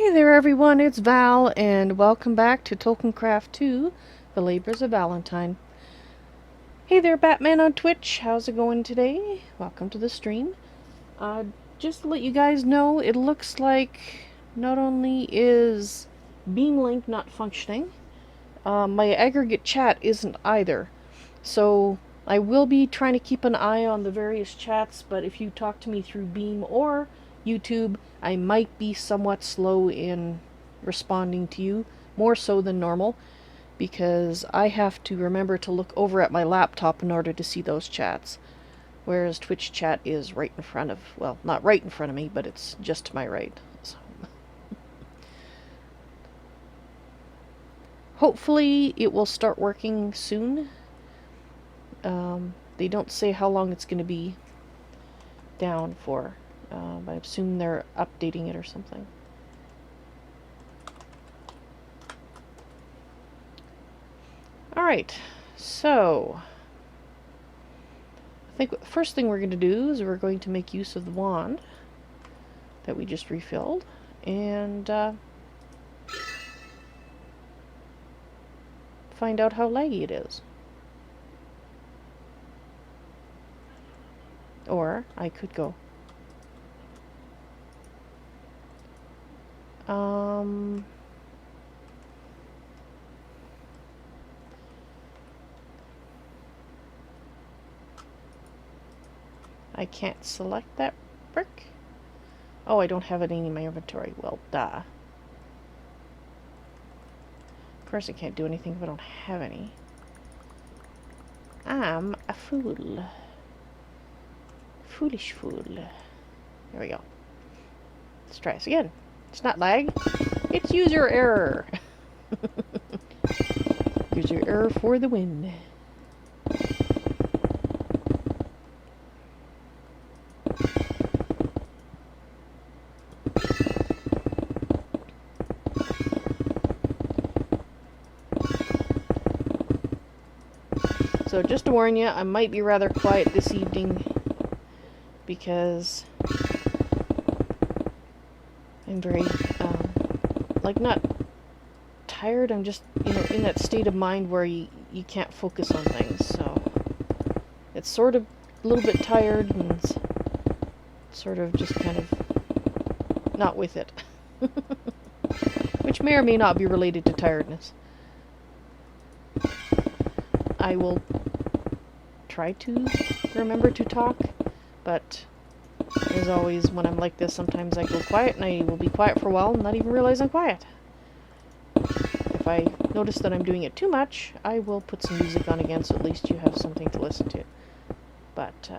Hey there everyone, it's Val, and welcome back to Tolkiencraft II, The Labors of Valentine. Hey there Batman on Twitch, how's it going today? Welcome to the stream. Just to let you guys know, it looks like not only is Beamlink not functioning, my aggregate chat isn't either. So I will be trying to keep an eye on the various chats, but if you talk to me through Beam or YouTube, I might be somewhat slow in responding to you, more so than normal, because I have to remember to look over at my laptop in order to see those chats. Whereas Twitch chat is right in front of, well, not right in front of me, but it's just to my right. So. Hopefully it will start working soon. They don't say how long it's going to be down for. I assume they're updating it or something. Alright, so I think the first thing we're going to do is we're going to make use of the wand that we just refilled and find out how laggy it is. Or I could go. I can't select that brick. Oh, I don't have it in my inventory. Well, duh. Of course I can't do anything if I don't have any. I'm a fool. Foolish fool. There we go. Let's try this again. It's not lag. It's user error. User error for the win. So just to warn you, I might be rather quiet this evening because I'm very, like, not tired. I'm just, in that state of mind where you can't focus on things. So it's sort of a little bit tired and sort of just kind of not with it. Which may or may not be related to tiredness. I will try to remember to talk, but as always, when I'm like this, sometimes I go quiet and I will be quiet for a while and not even realize I'm quiet. If I notice that I'm doing it too much, I will put some music on again so at least you have something to listen to. But,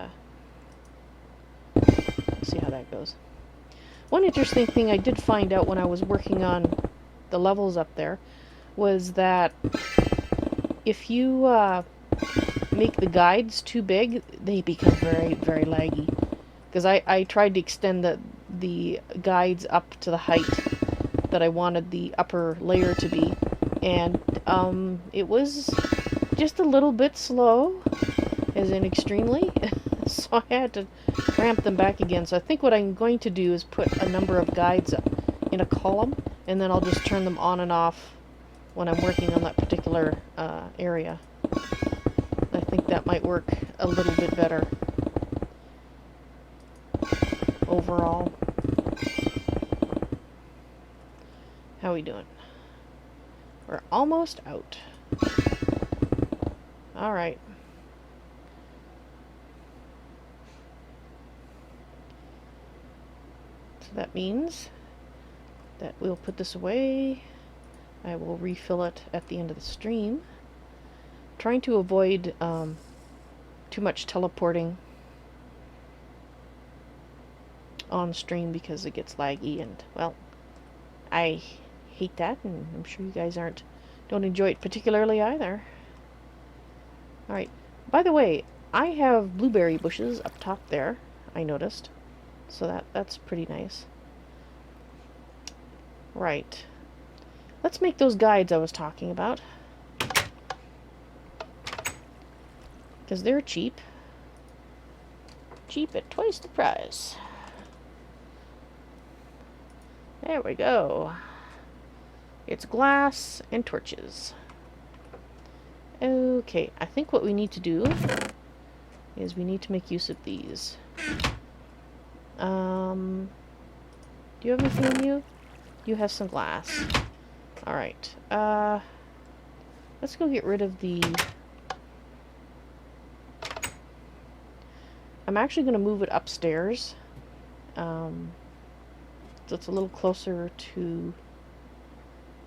we'll see how that goes. One interesting thing I did find out when I was working on the levels up there was that if you make the guides too big, they become very, very laggy. Because I tried to extend the guides up to the height that I wanted the upper layer to be, and it was just a little bit slow, as in extremely, so I had to ramp them back again. So I think what I'm going to do is put a number of guides in a column, and then I'll just turn them on and off when I'm working on that particular area. I think that might work a little bit better overall. How we doing? We're almost out. Alright. So that means that we'll put this away. I will refill it at the end of the stream. Trying to avoid too much teleporting on stream because it gets laggy, and, well, I hate that, and I'm sure you guys don't enjoy it particularly either. Alright, by the way, I have blueberry bushes up top there, I noticed, so that's pretty nice. Right, let's make those guides I was talking about, because they're cheap. Cheap at twice the price. There we go. It's glass and torches. Okay, I think what we need to do is we need to make use of these. Do you have anything on you? You have some glass. Alright. Let's go get rid of the... I'm actually going to move it upstairs. So it's a little closer to...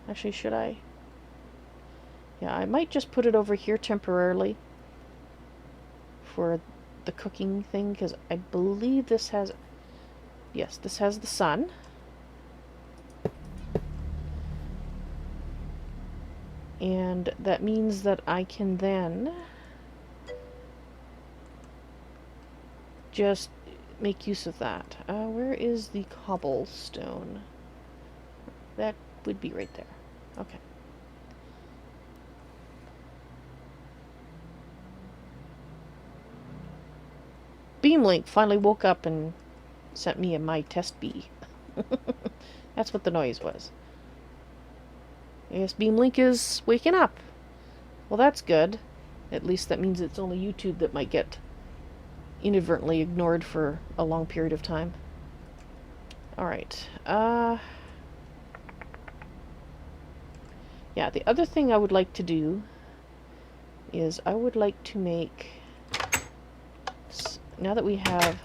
Actually, should I? Yeah, I might just put it over here temporarily for the cooking thing, because I believe this has... Yes, this has the sun. And that means that I can then just make use of that. Where is the cobblestone? That would be right there. Okay. Beamlink finally woke up and sent me my test bee. That's what the noise was. Yes, Beamlink is waking up. Well, that's good. At least that means it's only YouTube that might get inadvertently ignored for a long period of time. Alright. Yeah, the other thing I would like to do is I would like to make... Now that we have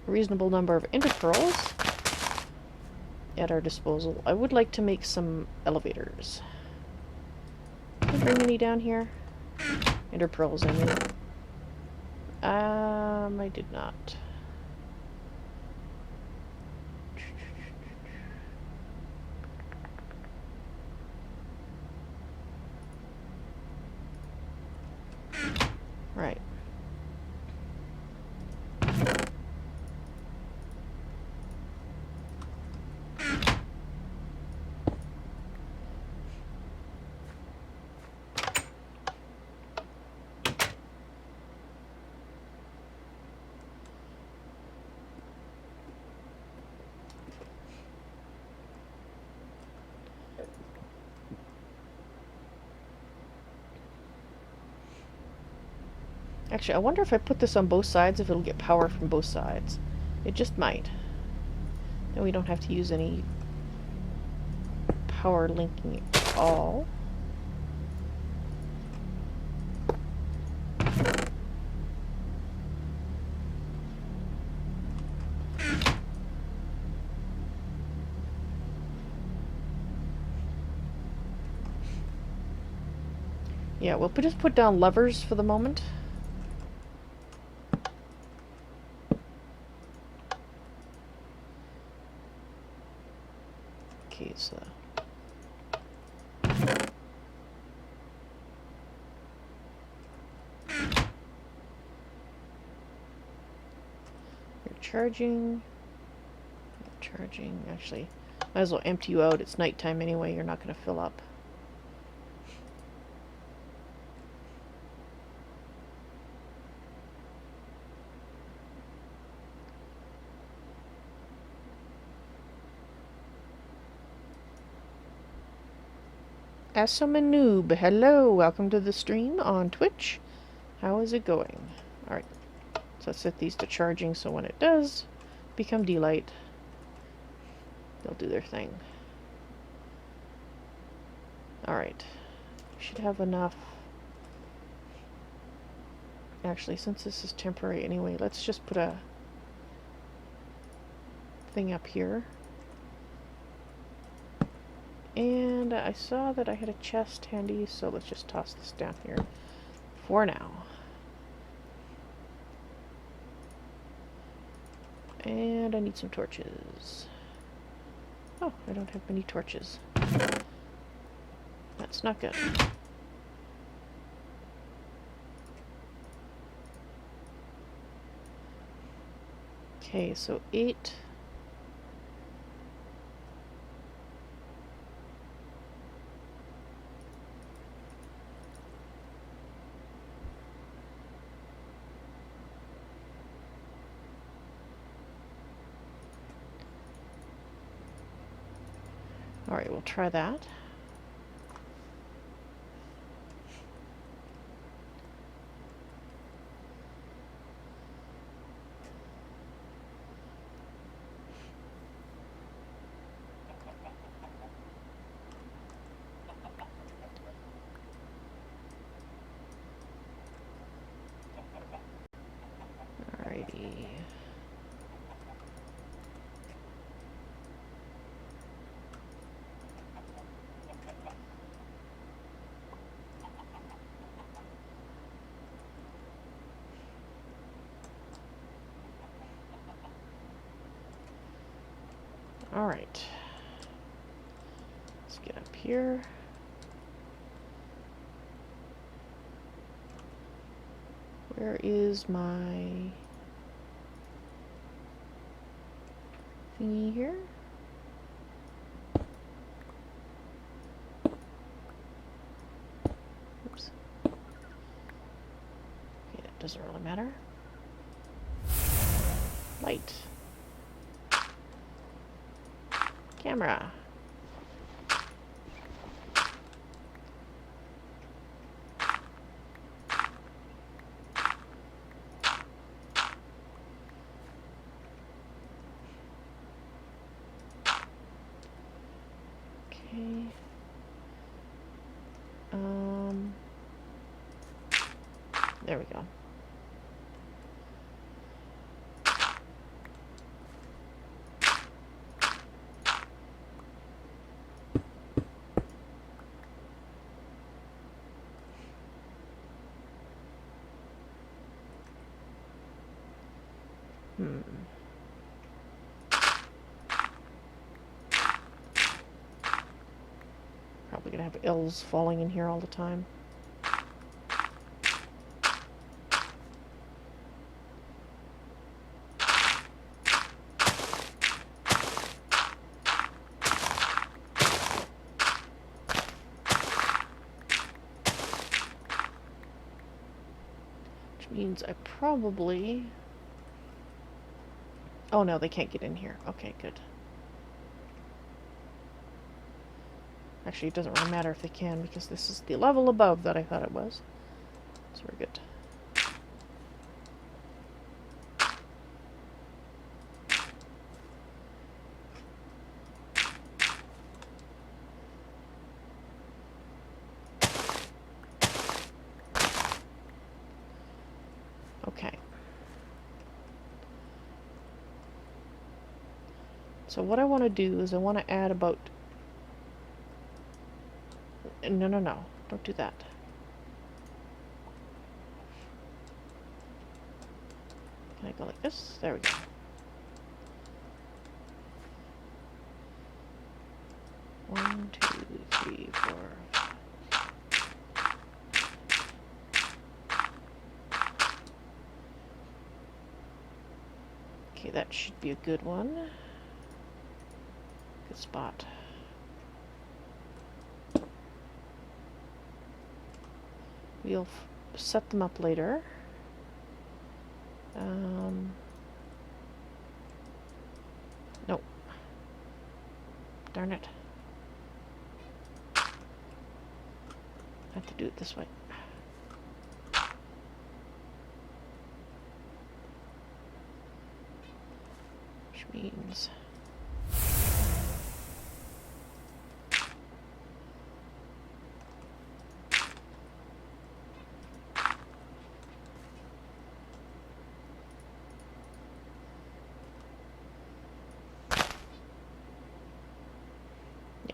a reasonable number of ender pearls at our disposal, I would like to make some elevators. Did I bring any down here? Ender pearls, I mean. I did not. Right. Actually, I wonder if I put this on both sides, if it'll get power from both sides. It just might. Then we don't have to use any power linking at all. Yeah, we'll just put down levers for the moment. Okay, so... You're charging. Charging. Actually, might as well empty you out. It's nighttime anyway. You're not going to fill up. Asomanoob, hello, welcome to the stream on Twitch. How is it going? Alright, so let's set these to charging so when it does become daylight, they'll do their thing. Alright, should have enough. Actually, since this is temporary anyway, let's just put a thing up here. And I saw that I had a chest handy, so let's just toss this down here for now. And I need some torches. Oh, I don't have many torches. That's not good. Okay, so 8... Alright, we'll try that. Alrighty. Alright. Let's get up here. Where is my thingy here? Oops. Okay, it doesn't really matter. Light. Camera. Okay. There we go. Probably gonna have L's falling in here all the time. Which means I probably... Oh no, they can't get in here. Okay, good. Actually, it doesn't really matter if they can, because this is the level above that I thought it was. So we're good. Okay. So what I want to do is I want to add about... No, no, no. Don't do that. Can I go like this? There we go. One, two, three, four. Okay, that should be a good one. Good spot. We'll set them up later. Nope. Darn it. I have to do it this way. Which means...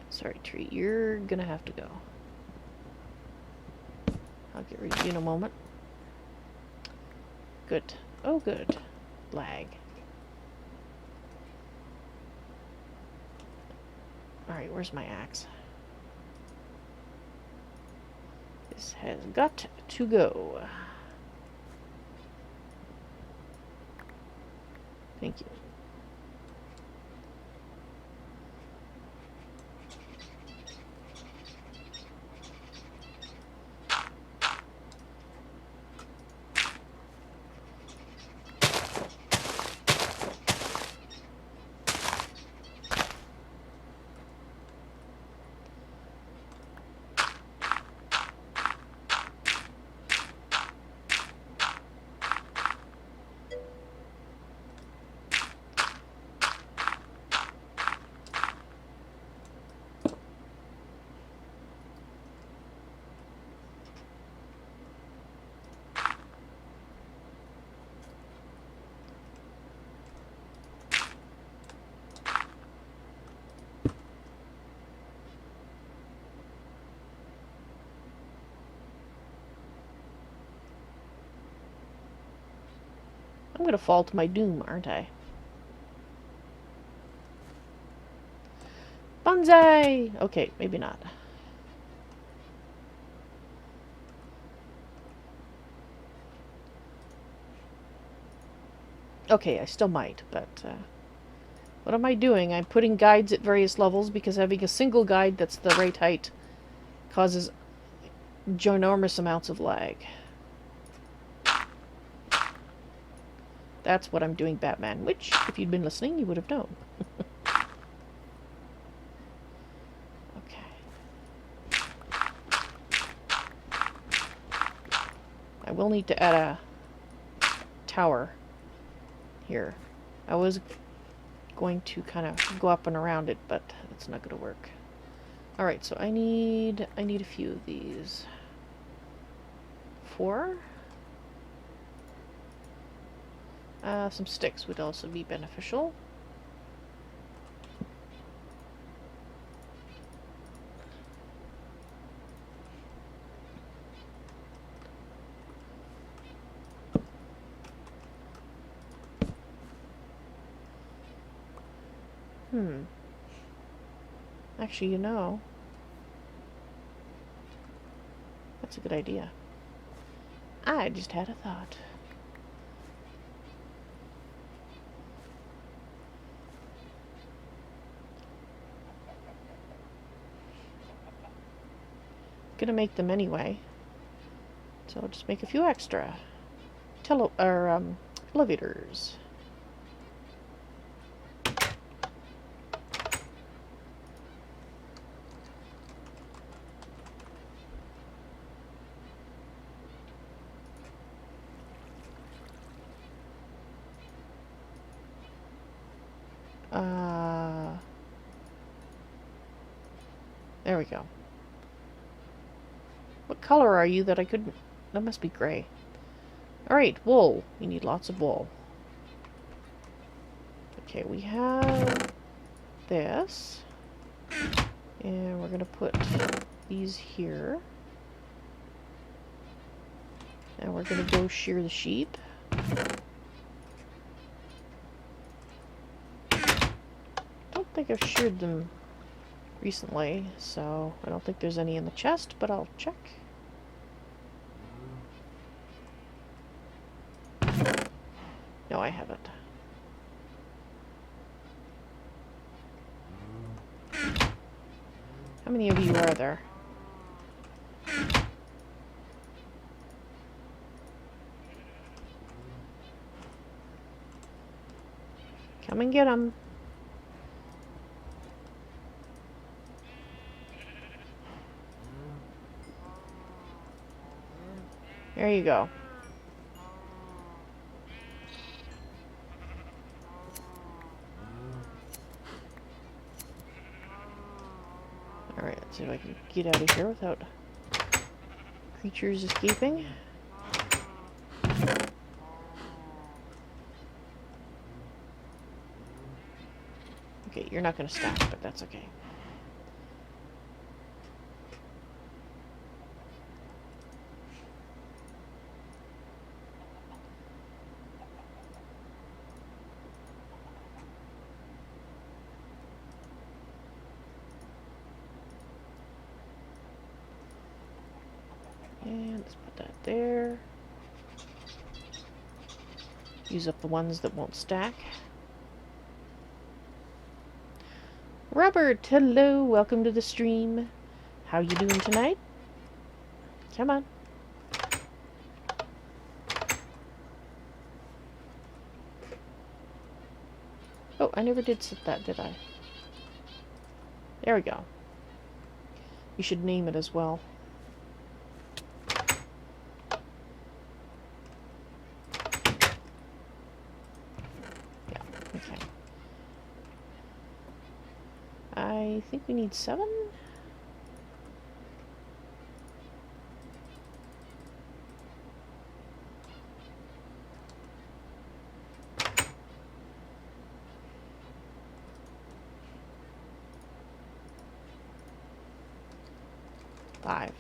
Sorry, tree, you're gonna have to go. I'll get rid of you in a moment. Good. Oh, good. Lag. Alright, where's my axe? This has got to go. Thank you. I'm gonna fall to my doom, aren't I? Bonsai! Okay, maybe not. Okay, I still might, but what am I doing? I'm putting guides at various levels because having a single guide that's the right height causes ginormous amounts of lag. That's what I'm doing, Batman, which, if you'd been listening, you would have known. Okay. I will need to add a tower here. I was going to kind of go up and around it, but that's not going to work. Alright, so I need a few of these. 4? Some sticks would also be beneficial. Actually, you know, that's a good idea. I just had a thought. Gonna make them anyway, so I'll just make a few extra elevators. There we go. What color are you that I couldn't... That must be gray. Alright, wool. We need lots of wool. Okay, we have this. And we're going to put these here. And we're going to go shear the sheep. I don't think I've sheared them recently, so I don't think there's any in the chest, but I'll check. No, I haven't. How many of you are there? Come and get them. There you go. Alright, let's see if I can get out of here without creatures escaping. Okay, you're not going to stack, but that's okay. And let's put that there. Use up the ones that won't stack. Robert, hello, welcome to the stream. How you doing tonight? Come on. Oh, I never did set that, did I? There we go. You should name it as well. Yeah, okay. I think we need 7? Five.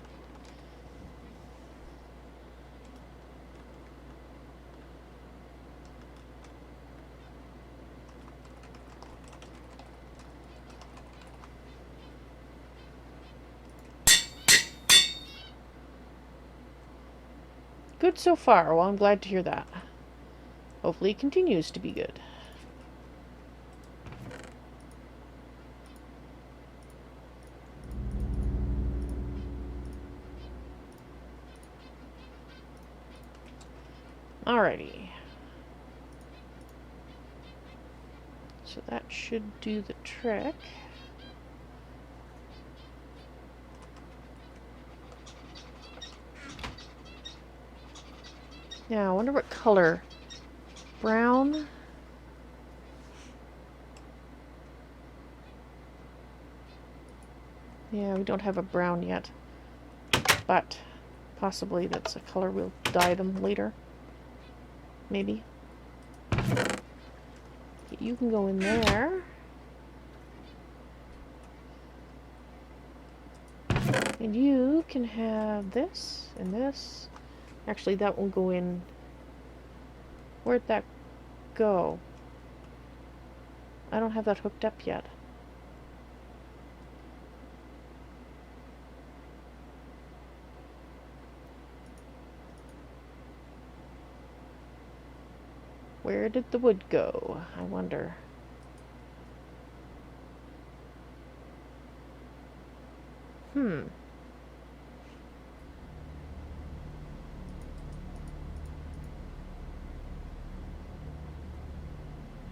Good so far. Well, I'm glad to hear that. Hopefully it continues to be good. Alrighty. So that should do the trick. Now, I wonder what color. Brown? Yeah, we don't have a brown yet. But possibly that's a color we'll dye them later. Maybe. You can go in there. And you can have this and this. Actually, that will go in. Where'd that go? I don't have that hooked up yet. Where did the wood go? I wonder.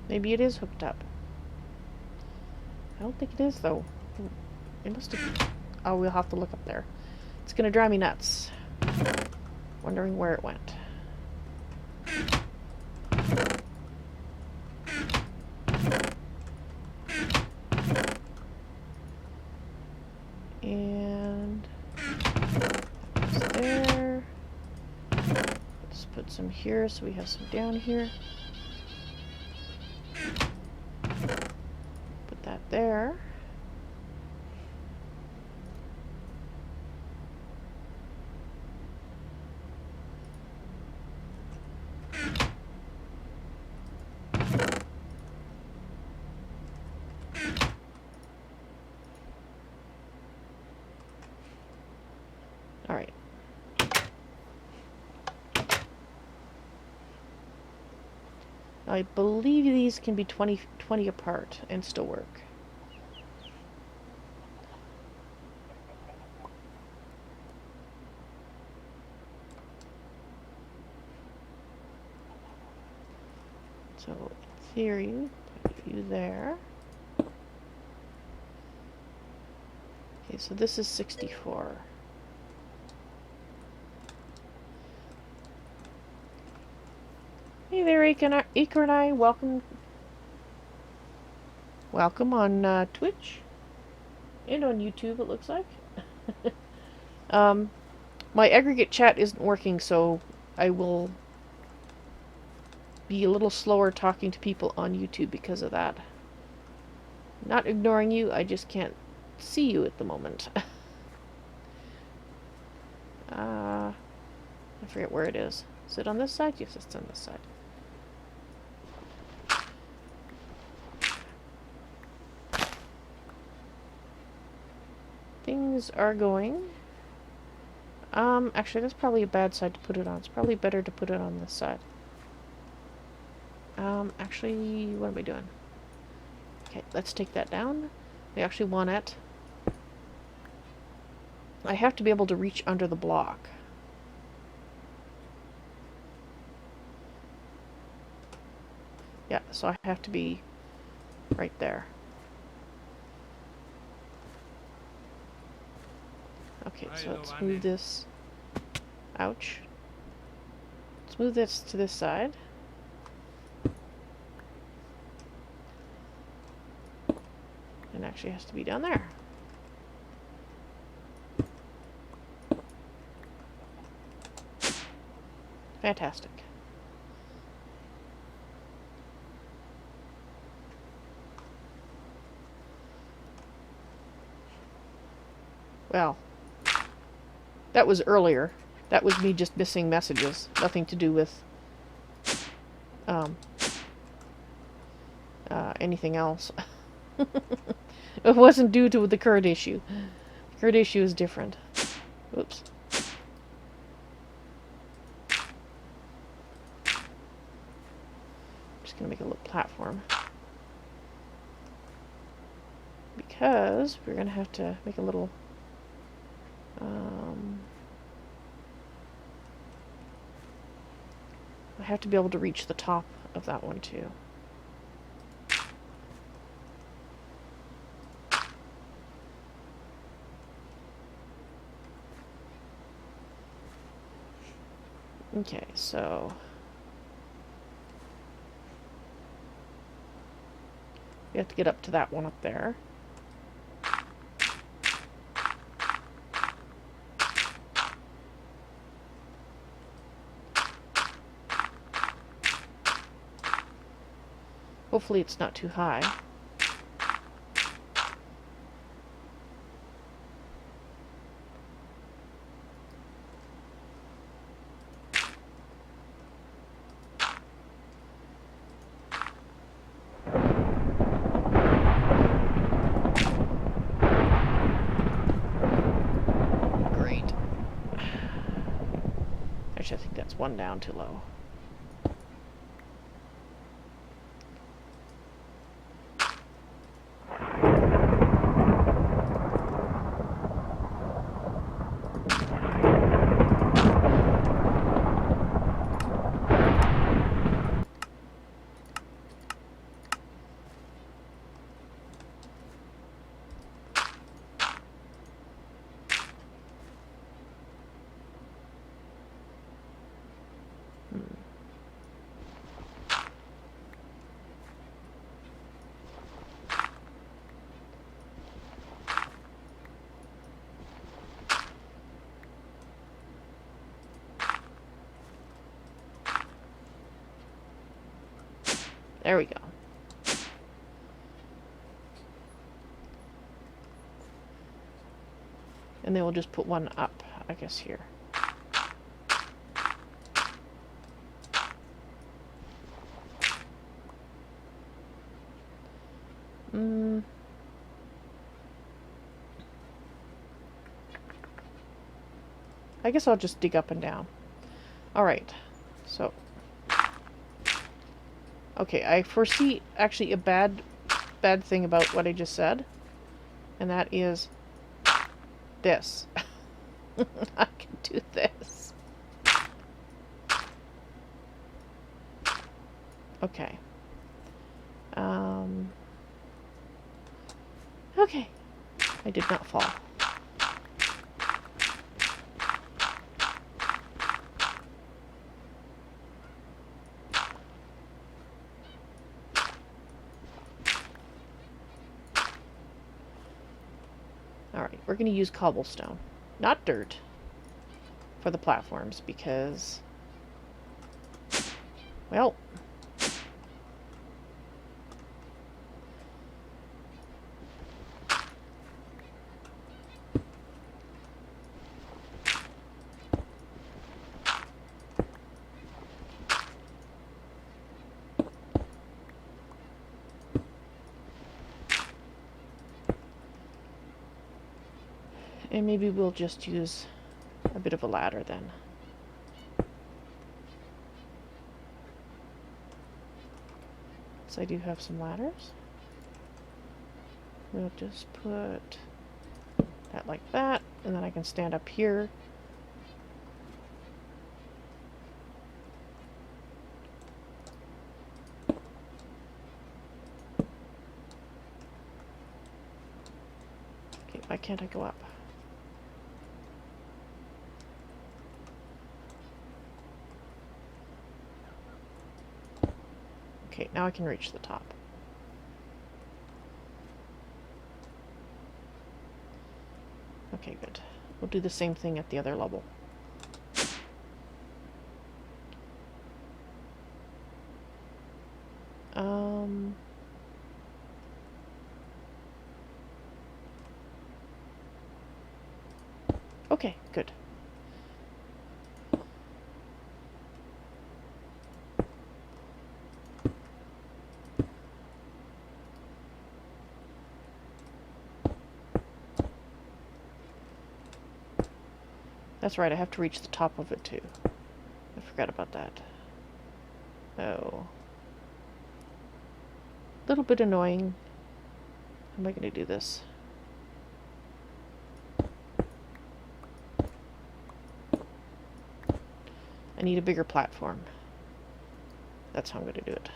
Maybe it is hooked up. I don't think it is, though. It must have... Oh, we'll have to look up there. It's gonna drive me nuts. Wondering where it went. And... that goes there. Let's put some here so we have some down here. Put that there. Alright. I believe these can be 20 apart and still work. So, in theory, put you there. Okay, so this is 64. Hey there, Acorn, welcome. Welcome on Twitch and on YouTube, it looks like. My aggregate chat isn't working, so I will be a little slower talking to people on YouTube because of that. Not ignoring you, I just can't see you at the moment. I forget where it is. Is it on this side? Yes, it's on this side. Things are going. Actually, that's probably a bad side to put it on. It's probably better to put it on this side. Actually, what am I doing? Okay, let's take that down. We actually want it. I have to be able to reach under the block. Yeah, so I have to be right there. Okay, so let's move this. Ouch. Let's move this to this side. And actually has to be down there. Fantastic. Well, that was earlier. That was me just missing messages. Nothing to do with anything else. It wasn't due to the current issue. The current issue is different. Oops. gonna make a little platform. Because we're gonna have to make a little I have to be able to reach the top of that one too. Okay, so we have to get up to that one up there. Hopefully it's not too high. Great. Actually, I think that's one down too low. There we go. And then we'll just put one up, I guess, here. I guess I'll just dig up and down. Alright, so. Okay, I foresee actually a bad thing about what I just said. And that is this. I can do this. Okay. Okay. I did not fall. Alright, we're going to use cobblestone, not dirt, for the platforms because, well, and maybe we'll just use a bit of a ladder then. So I do have some ladders. We'll just put that like that, and then I can stand up here. Okay, why can't I go up? Okay, now I can reach the top. Okay, good. We'll do the same thing at the other level. Okay, good. That's right, I have to reach the top of it too. I forgot about that. Oh. little bit annoying. How am I going to do this? I need a bigger platform. That's how I'm going to do it.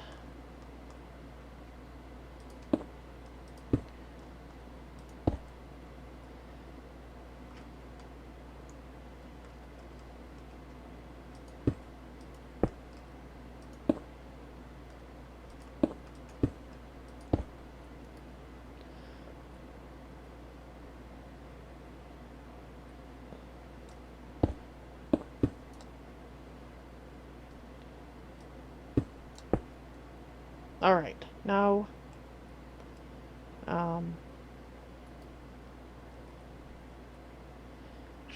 Alright, now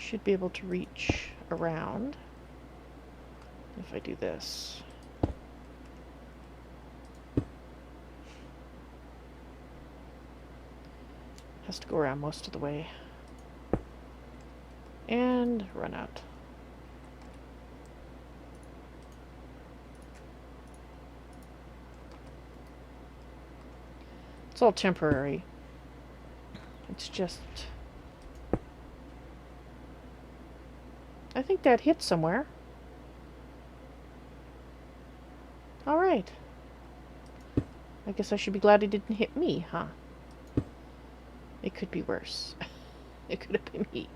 should be able to reach around if I do this. Has to go around most of the way. And run out. It's all temporary. It's just... I think that hit somewhere. Alright. I guess I should be glad it didn't hit me, huh? It could be worse. It could have been me.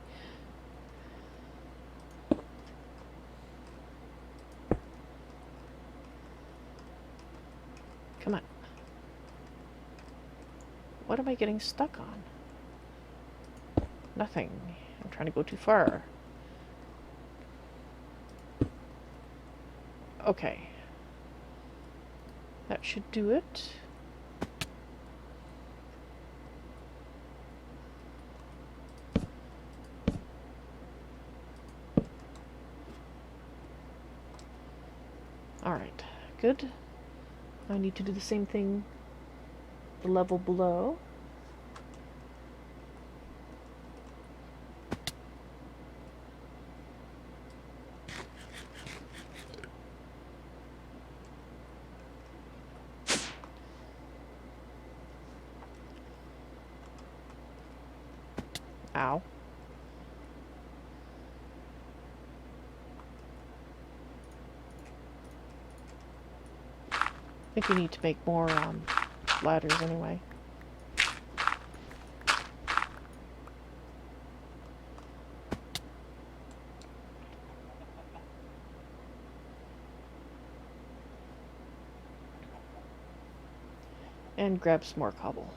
Come on. What am I getting stuck on? Nothing. I'm trying to go too far. Okay. That should do it. Alright, good. I need to do the same thing the level below. Ow. I think we need to make more ladders anyway. And grab some more cobble.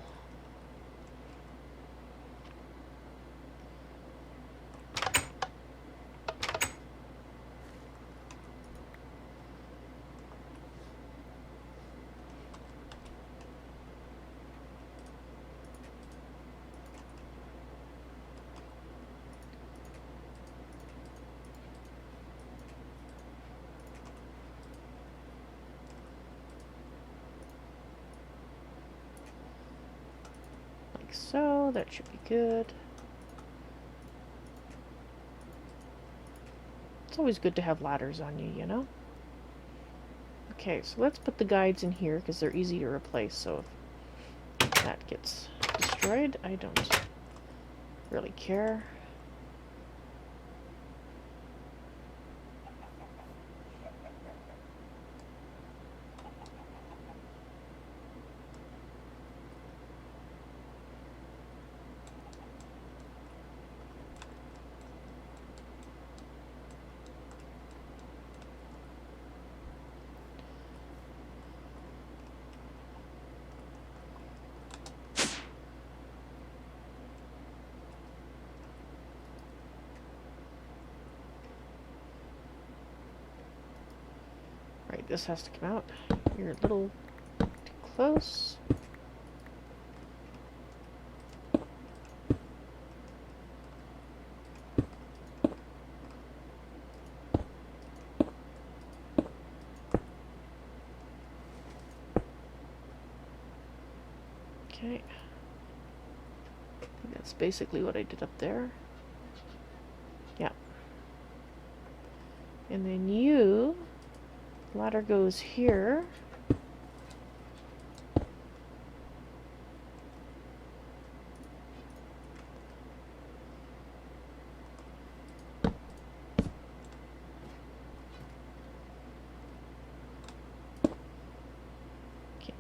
So that should be good. It's always good to have ladders on you, you know? Okay, so let's put the guides in here because they're easy to replace, so if that gets destroyed, I don't really care. Right, this has to come out. You're a little too close. Okay. That's basically what I did up there. Yeah. And then ladder goes here.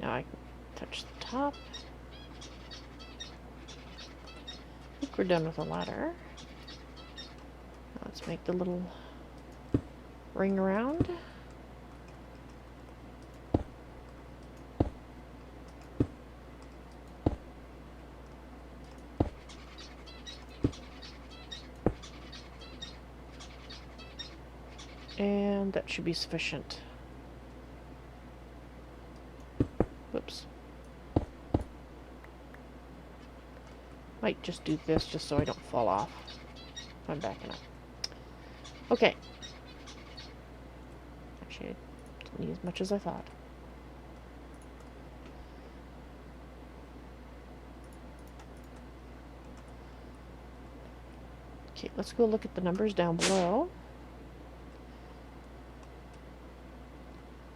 Now I can touch the top. I think we're done with the ladder. Let's make the little ring around. And that should be sufficient. Whoops. Might just do this just so I don't fall off. I'm backing up. Okay. Actually, I didn't need as much as I thought. Okay, let's go look at the numbers down below.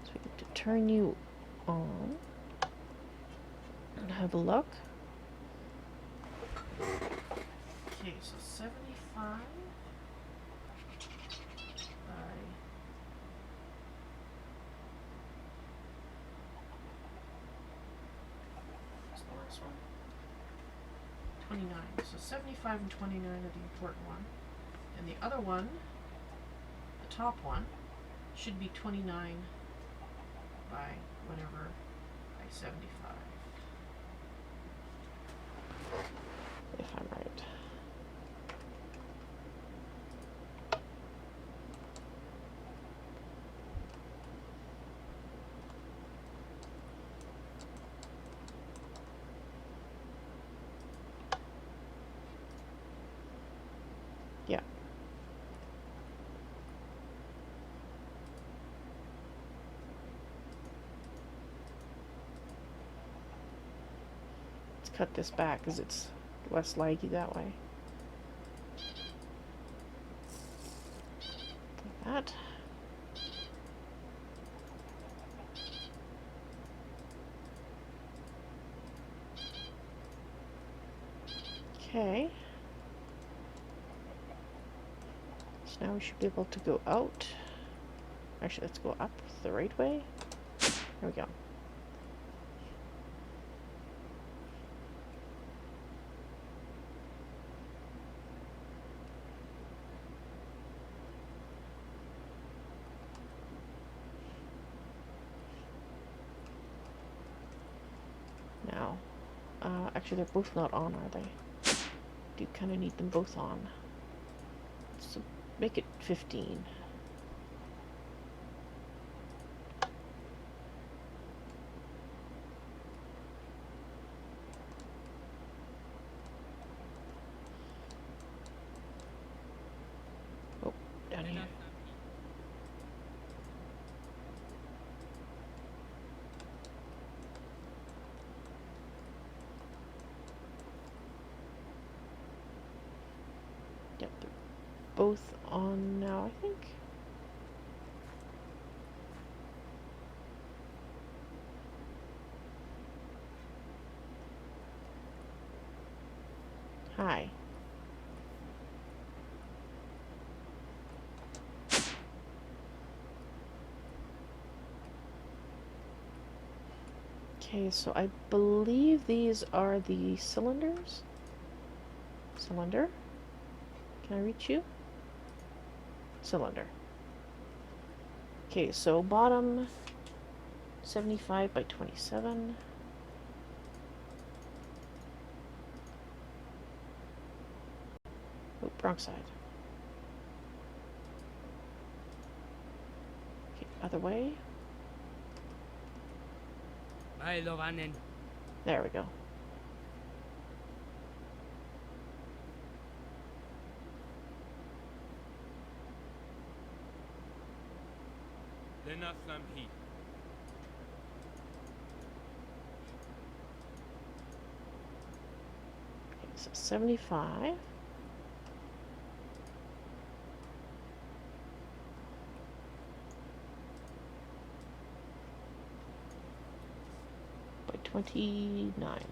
So we need to turn you on and have a look. Okay, so 75 by what's the last one? 29. So 75 and 29 are the important one. And the other one, the top one, should be 29 by whatever by 75. If I'm right. Yeah. Let's cut this back because it's less laggy that way. Like that. Okay. So now we should be able to go out. Actually, let's go up the right way. There we go. Now, actually they're both not on, are they? Do kind of need them both on. So make it 15. Oh, down here. Yep, they're both on now, I think. Hi. Okay, so I believe these are the cylinders. Cylinder. Can I reach you? Cylinder. Okay, so bottom 75 by 27. Oh, wrong side. Okay, other way. There we go. Okay, so 75. By 29.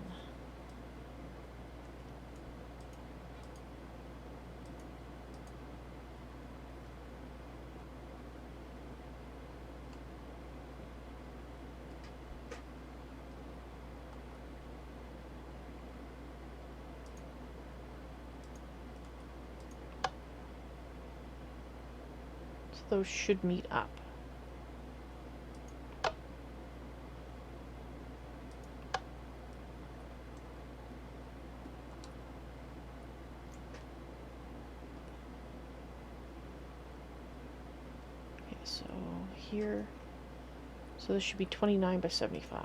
those should meet up. Okay, so here, so this should be 29 by 75.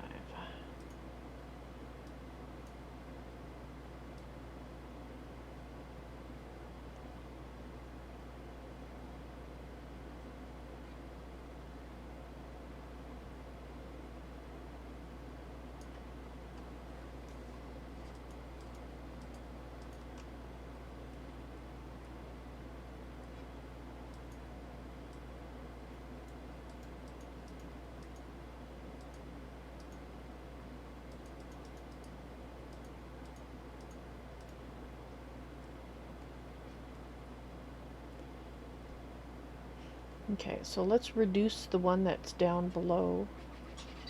Okay, so let's reduce the one that's down below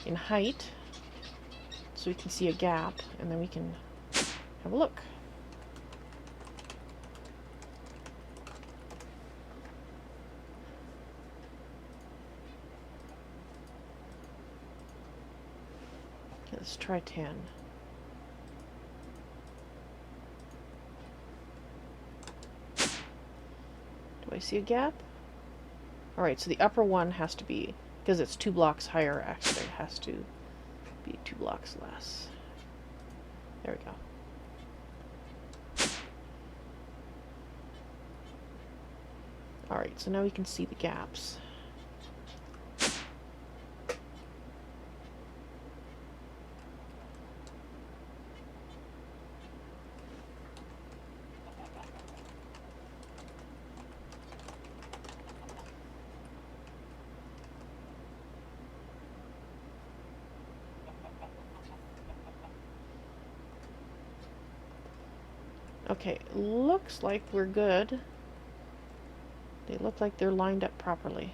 in height so we can see a gap, and then we can have a look. Okay, let's try 10. Do I see a gap? Alright, so the upper one has to be, because it's 2 blocks higher, actually, it has to be 2 blocks less. There we go. Alright, so now we can see the gaps. Okay, looks like we're good. They look like they're lined up properly.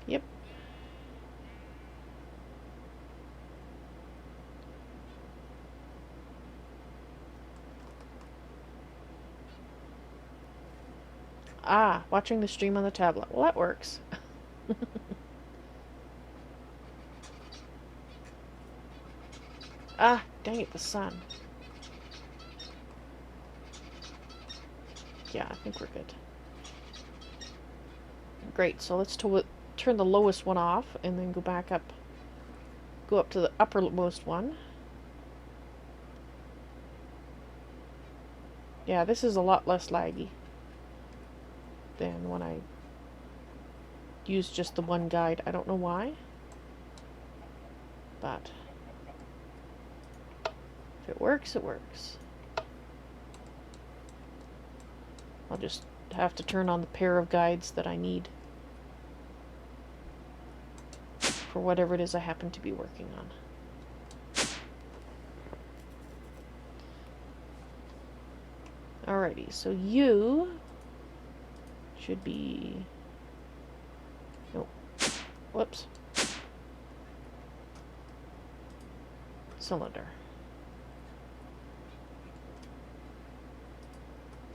Yep. Ah, watching the stream on the tablet. Well, that works. Ah, dang it, the sun. Yeah, I think we're good. Great, so let's turn the lowest one off and then go back up. Go up to the uppermost one. Yeah, this is a lot less laggy than when I used just the one guide. I don't know why, but if it works, it works. I'll just have to turn on the pair of guides that I need for whatever it is I happen to be working on. Alrighty, so you should be... Nope. Whoops. Cylinder.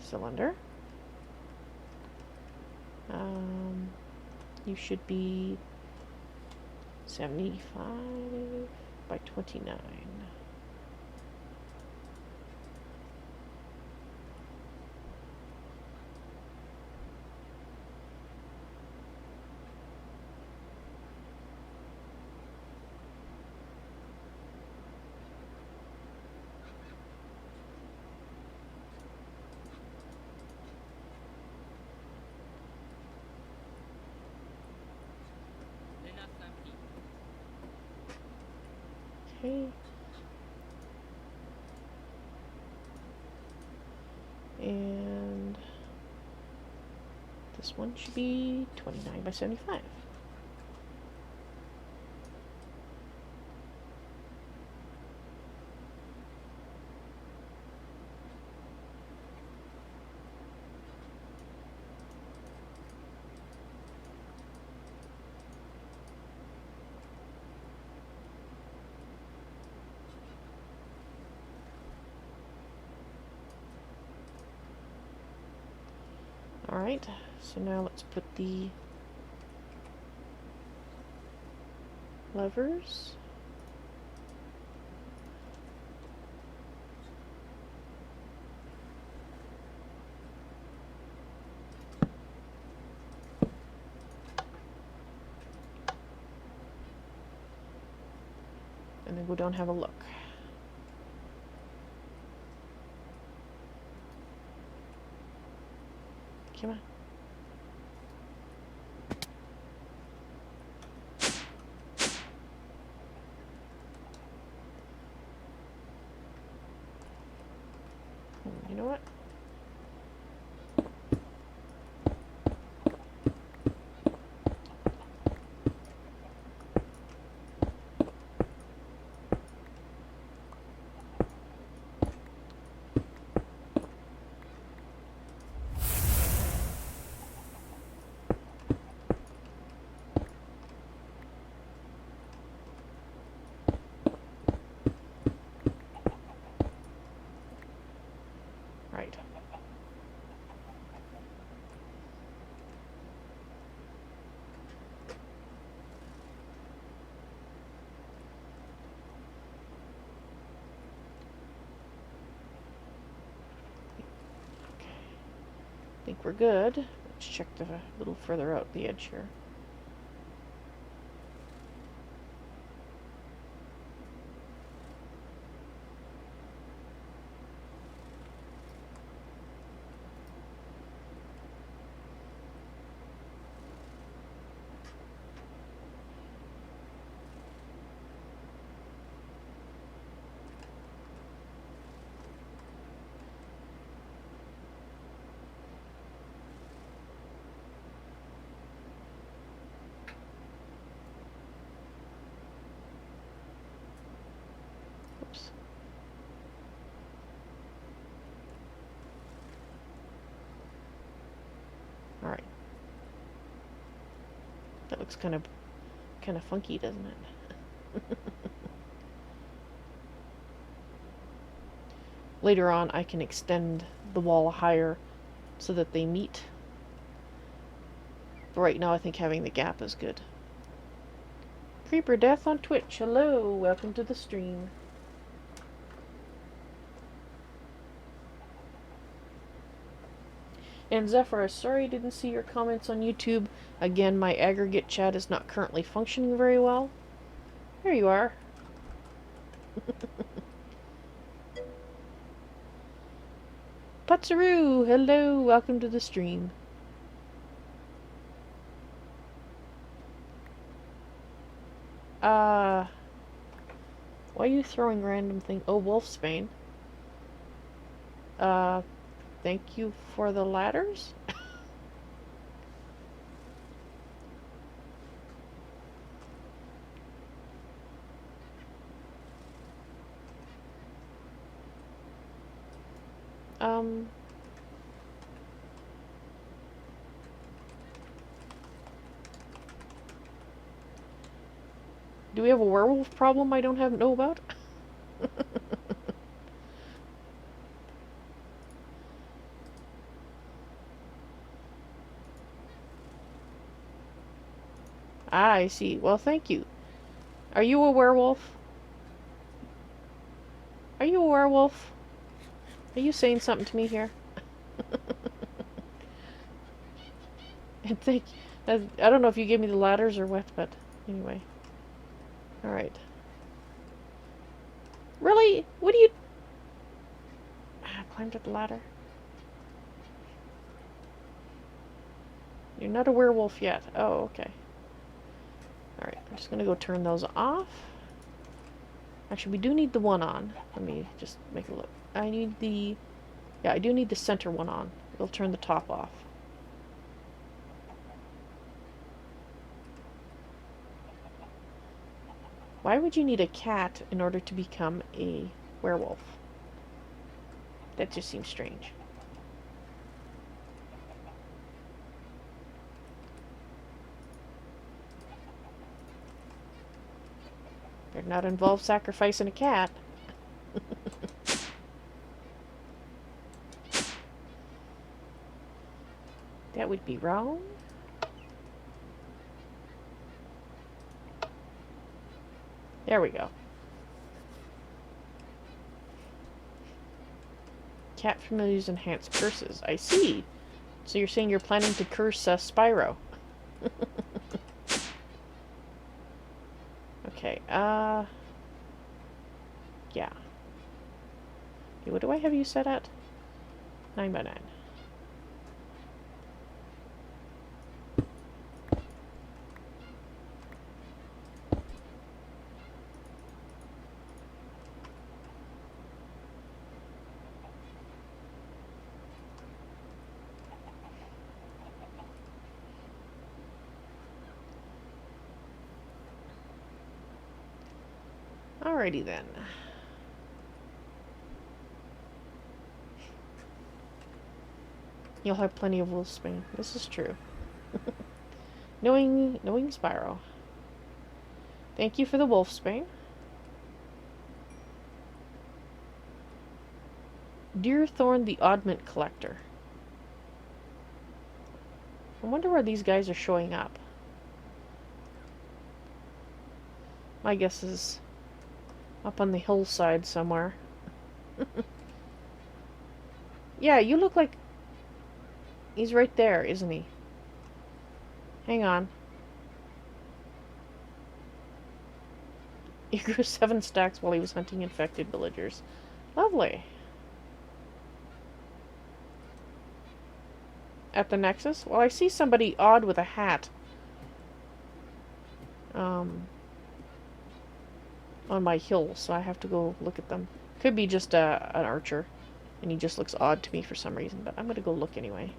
Cylinder. You should be 75 by 29. Okay. And this one should be 29 by 75. Alright, so now let's put the levers. And then go down and have a look. Come on. You know what? Right. I think we're good. Let's check a little further out the edge here. Oops. All right. That looks kind of funky, doesn't it? Later on, I can extend the wall higher so that they meet. But right now, I think having the gap is good. Creeper Death on Twitch. Hello, welcome to the stream. And Zephyr, sorry I didn't see your comments on YouTube. Again, my aggregate chat is not currently functioning very well. There you are. Patsaroo, hello, welcome to the stream. Why are you throwing random thing? Oh, Wolfsbane. Thank you for the ladders? Do we have a werewolf problem I don't know about? Ah, I see. Well, thank you. Are you a werewolf? Are you a werewolf? Are you saying something to me here? And thank you. I don't know if you gave me the ladders or what, but anyway. Alright. Really? What do you... climbed up the ladder. You're not a werewolf yet. Oh, okay. Alright, I'm just gonna go turn those off. Actually, we do need the one on. Let me just make a look. I need the... Yeah, I do need the center one on. We'll turn the top off. Why would you need a cat in order to become a werewolf? That just seems strange. They're not involved sacrificing a cat. be wrong. There we go. Cat familiars enhance curses. I see. So you're saying you're planning to curse Spyro. Okay, yeah. Okay, what do I have you set at? 9x9. Alrighty then. You'll have plenty of wolfsbane. This is true. knowing Spyro. Thank you for the wolfsbane. Deerthorn the Oddment Collector. I wonder where these guys are showing up. My guess is up on the hillside somewhere. Yeah, you look like... He's right there, isn't he? Hang on. He grew 7 stacks while he was hunting infected villagers. Lovely. At the Nexus? Well, I see somebody odd with a hat. On my hill, so I have to go look at them. Could be just an archer, and he just looks odd to me for some reason, but I'm gonna go look anyway.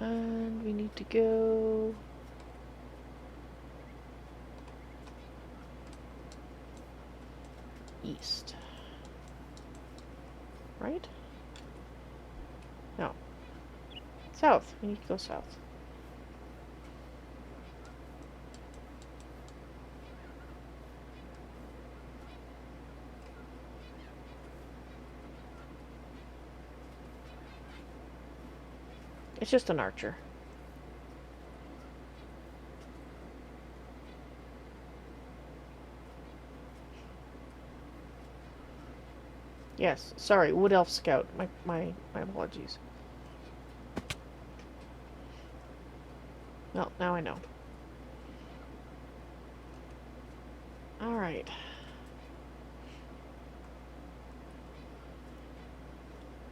And we need to go... east. Right? No. South. We need to go south. It's just an archer. Yes, sorry, Wood Elf Scout. My apologies. Well, now I know. Alright.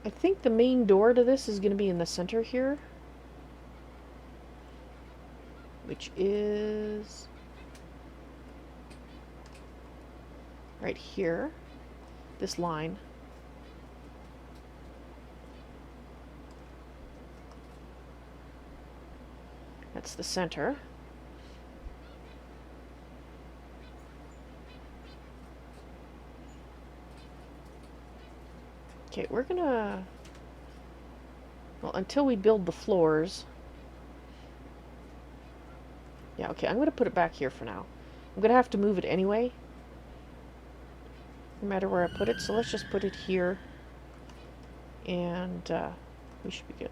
I think the main door to this is going to be in the center here. Which is... right here. This line. That's the center. Okay, we're gonna... well, until we build the floors... yeah, okay, I'm gonna put it back here for now. I'm gonna have to move it anyway. No matter where I put it, so let's just put it here. And, we should be good.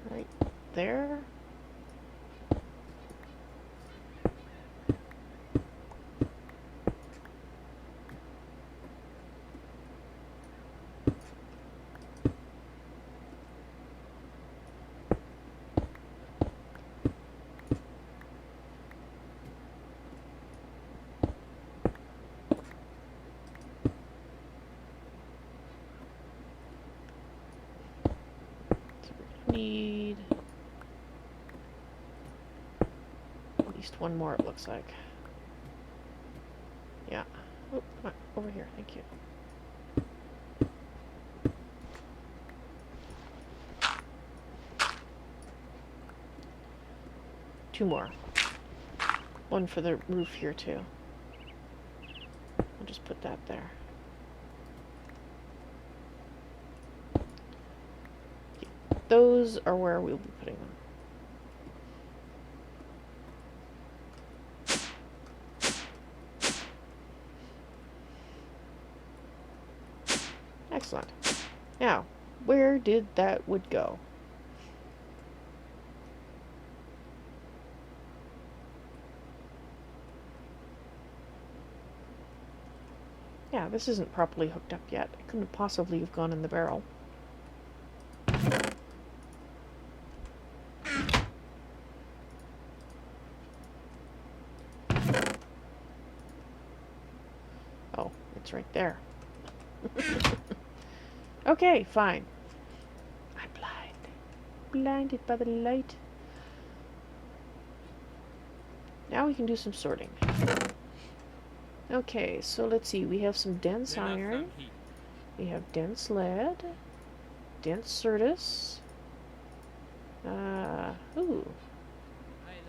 Right there. need at least one more, it looks like. Yeah. Oh, come on, over here, thank you. Two more. One for the roof here, too. I'll just put that there. Those are where we'll be putting them. Excellent. Now, where did that wood go? Yeah, this isn't properly hooked up yet. It couldn't possibly have gone in the barrel. Oh, it's right there. Okay, fine. I'm blind. Blinded by the light. Now we can do some sorting. Okay, so let's see. We have some dense iron. We have dense lead. Dense certus. Ooh.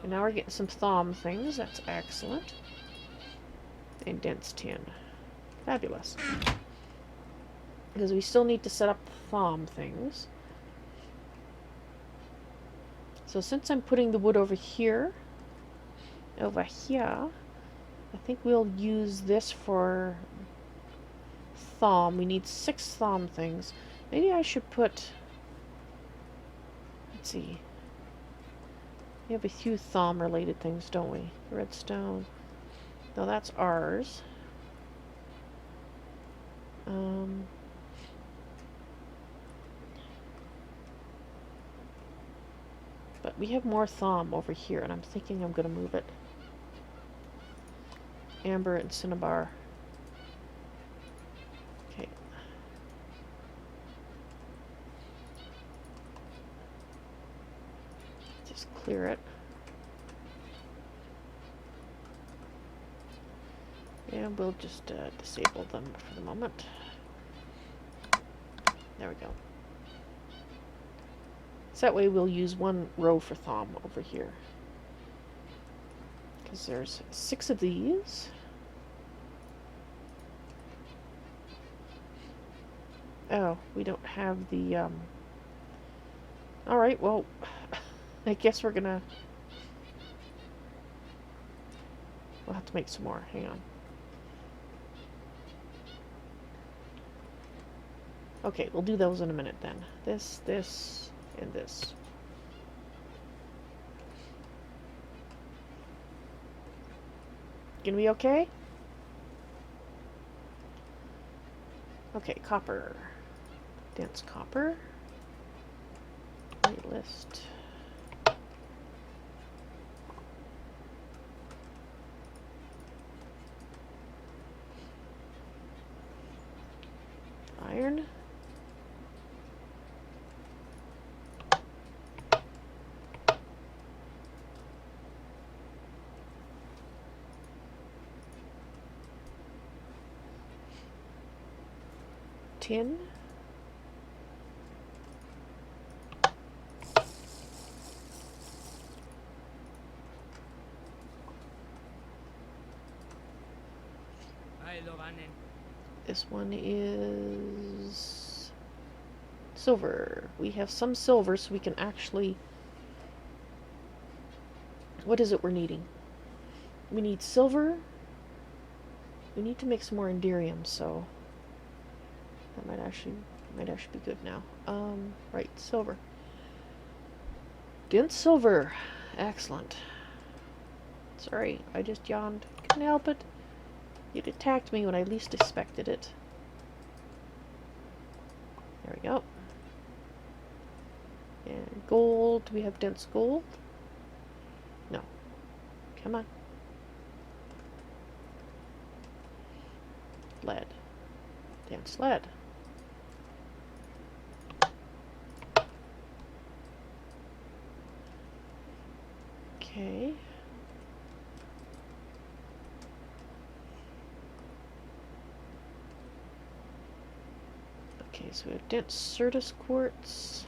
And now we're getting some thom things. That's excellent. And dense tin. Fabulous. Because we still need to set up the thom things. So since I'm putting the wood over here, I think we'll use this for thom. We need 6 thom things. Maybe I should put... Let's see. We have a few thom related things, don't we? Redstone. No, that's ours. But we have more thom over here, and I'm thinking I'm going to move it. Amber and cinnabar. Okay. Just clear it. And we'll just disable them for the moment. There we go. So that way we'll use one row for thom over here. Because there's 6 of these. Oh, we don't have the, Alright, well, I guess we're gonna... We'll have to make some more. Hang on. Okay, we'll do those in a minute then. This, and this. Gonna be okay? Okay, copper. Dense copper. Right list. Iron. Tin. This one is silver. We have some silver, so we can actually... What is it we're needing? We need silver. We need to make some more enderium, so that might actually be good now. Right, silver. Dense silver. Excellent. Sorry, I just yawned. Couldn't help it. It attacked me when I least expected it. There we go. And gold. Do we have dense gold? No. Come on. Lead. Dense lead. Okay, so we have dense Certus quartz.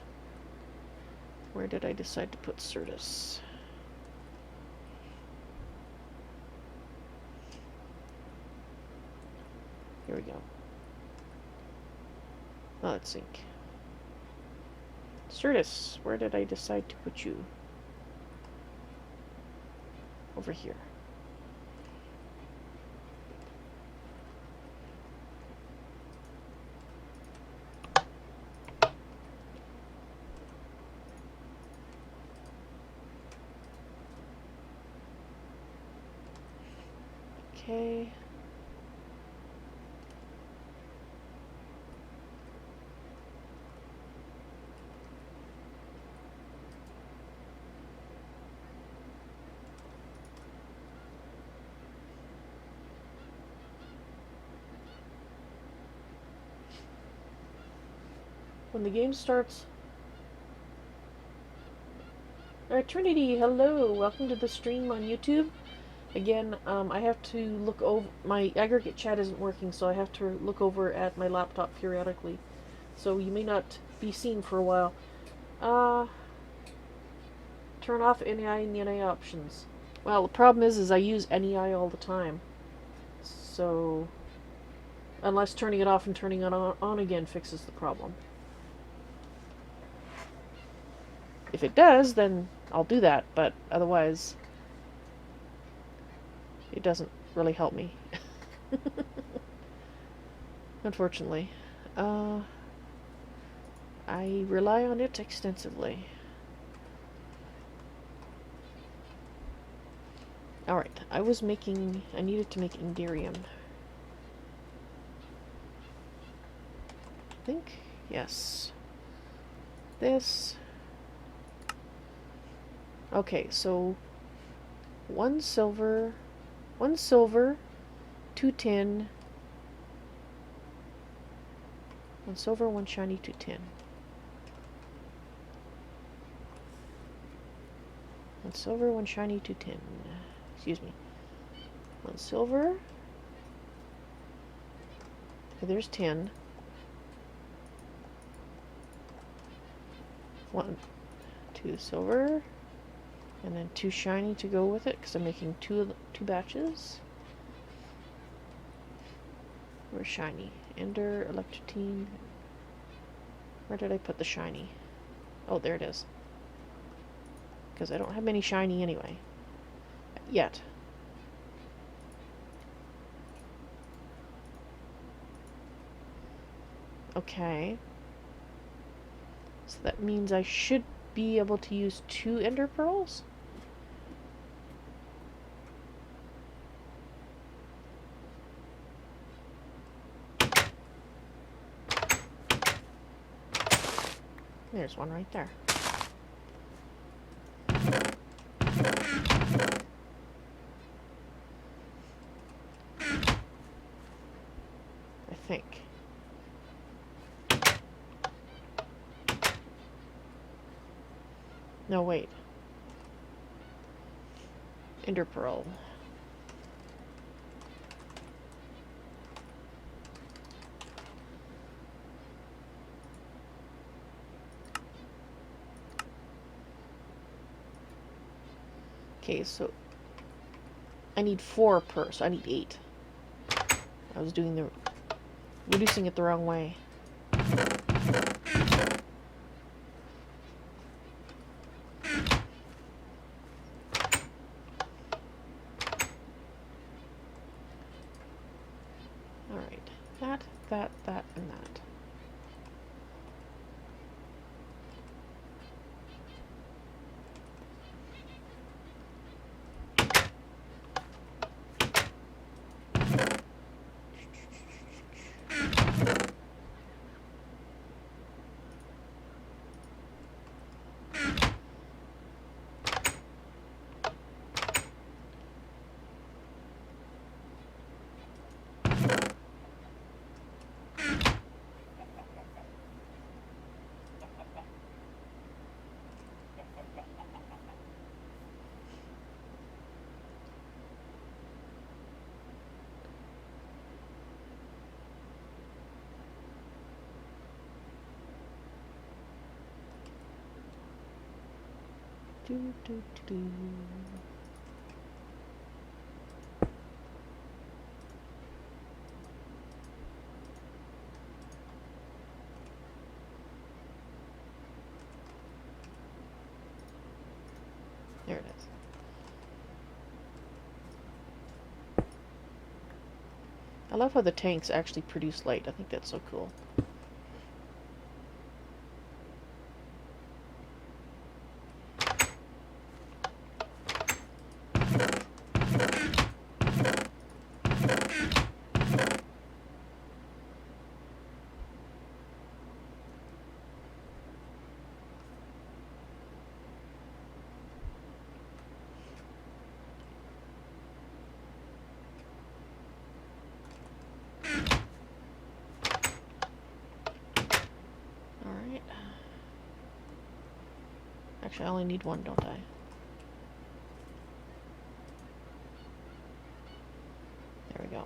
Where did I decide to put Certus? Here we go. Oh, let's think. Certus, where did I decide to put you? Over here. Okay. When the game starts. Alright, Trinity, hello. Welcome to the stream on YouTube. Again, I have to look over, my aggregate chat isn't working, so I have to look over at my laptop periodically. So you may not be seen for a while. Turn off NEI and NEI options. Well, the problem is I use NEI all the time. So, unless turning it off and turning it on again fixes the problem. If it does, then I'll do that, but otherwise, it doesn't really help me. Unfortunately. I rely on it extensively. Alright, I needed to make Indirium. I think, yes. This. Okay, so one silver, 2 tin, 1 silver, 1 shiny, 2 tin. 1 silver, 1 shiny, 2 tin. Excuse me. 1 silver. Okay, there's 10. 1, 2 silver. And then 2 shiny to go with it, because I'm making two batches. Where's shiny? Ender, Electrotine. Where did I put the shiny? Oh, there it is. Because I don't have many shiny anyway. Yet. Okay. So that means I should be able to use 2 ender pearls? There's one right there. I think. No, wait. Ender pearl. Okay, so I need 4 per, so I need 8. I was reducing it the wrong way. Alright, that, and that. Do, do, do, do. There it is. I love how the tanks actually produce light. I think that's so cool. Alright. Actually, I only need one, don't I? There we go.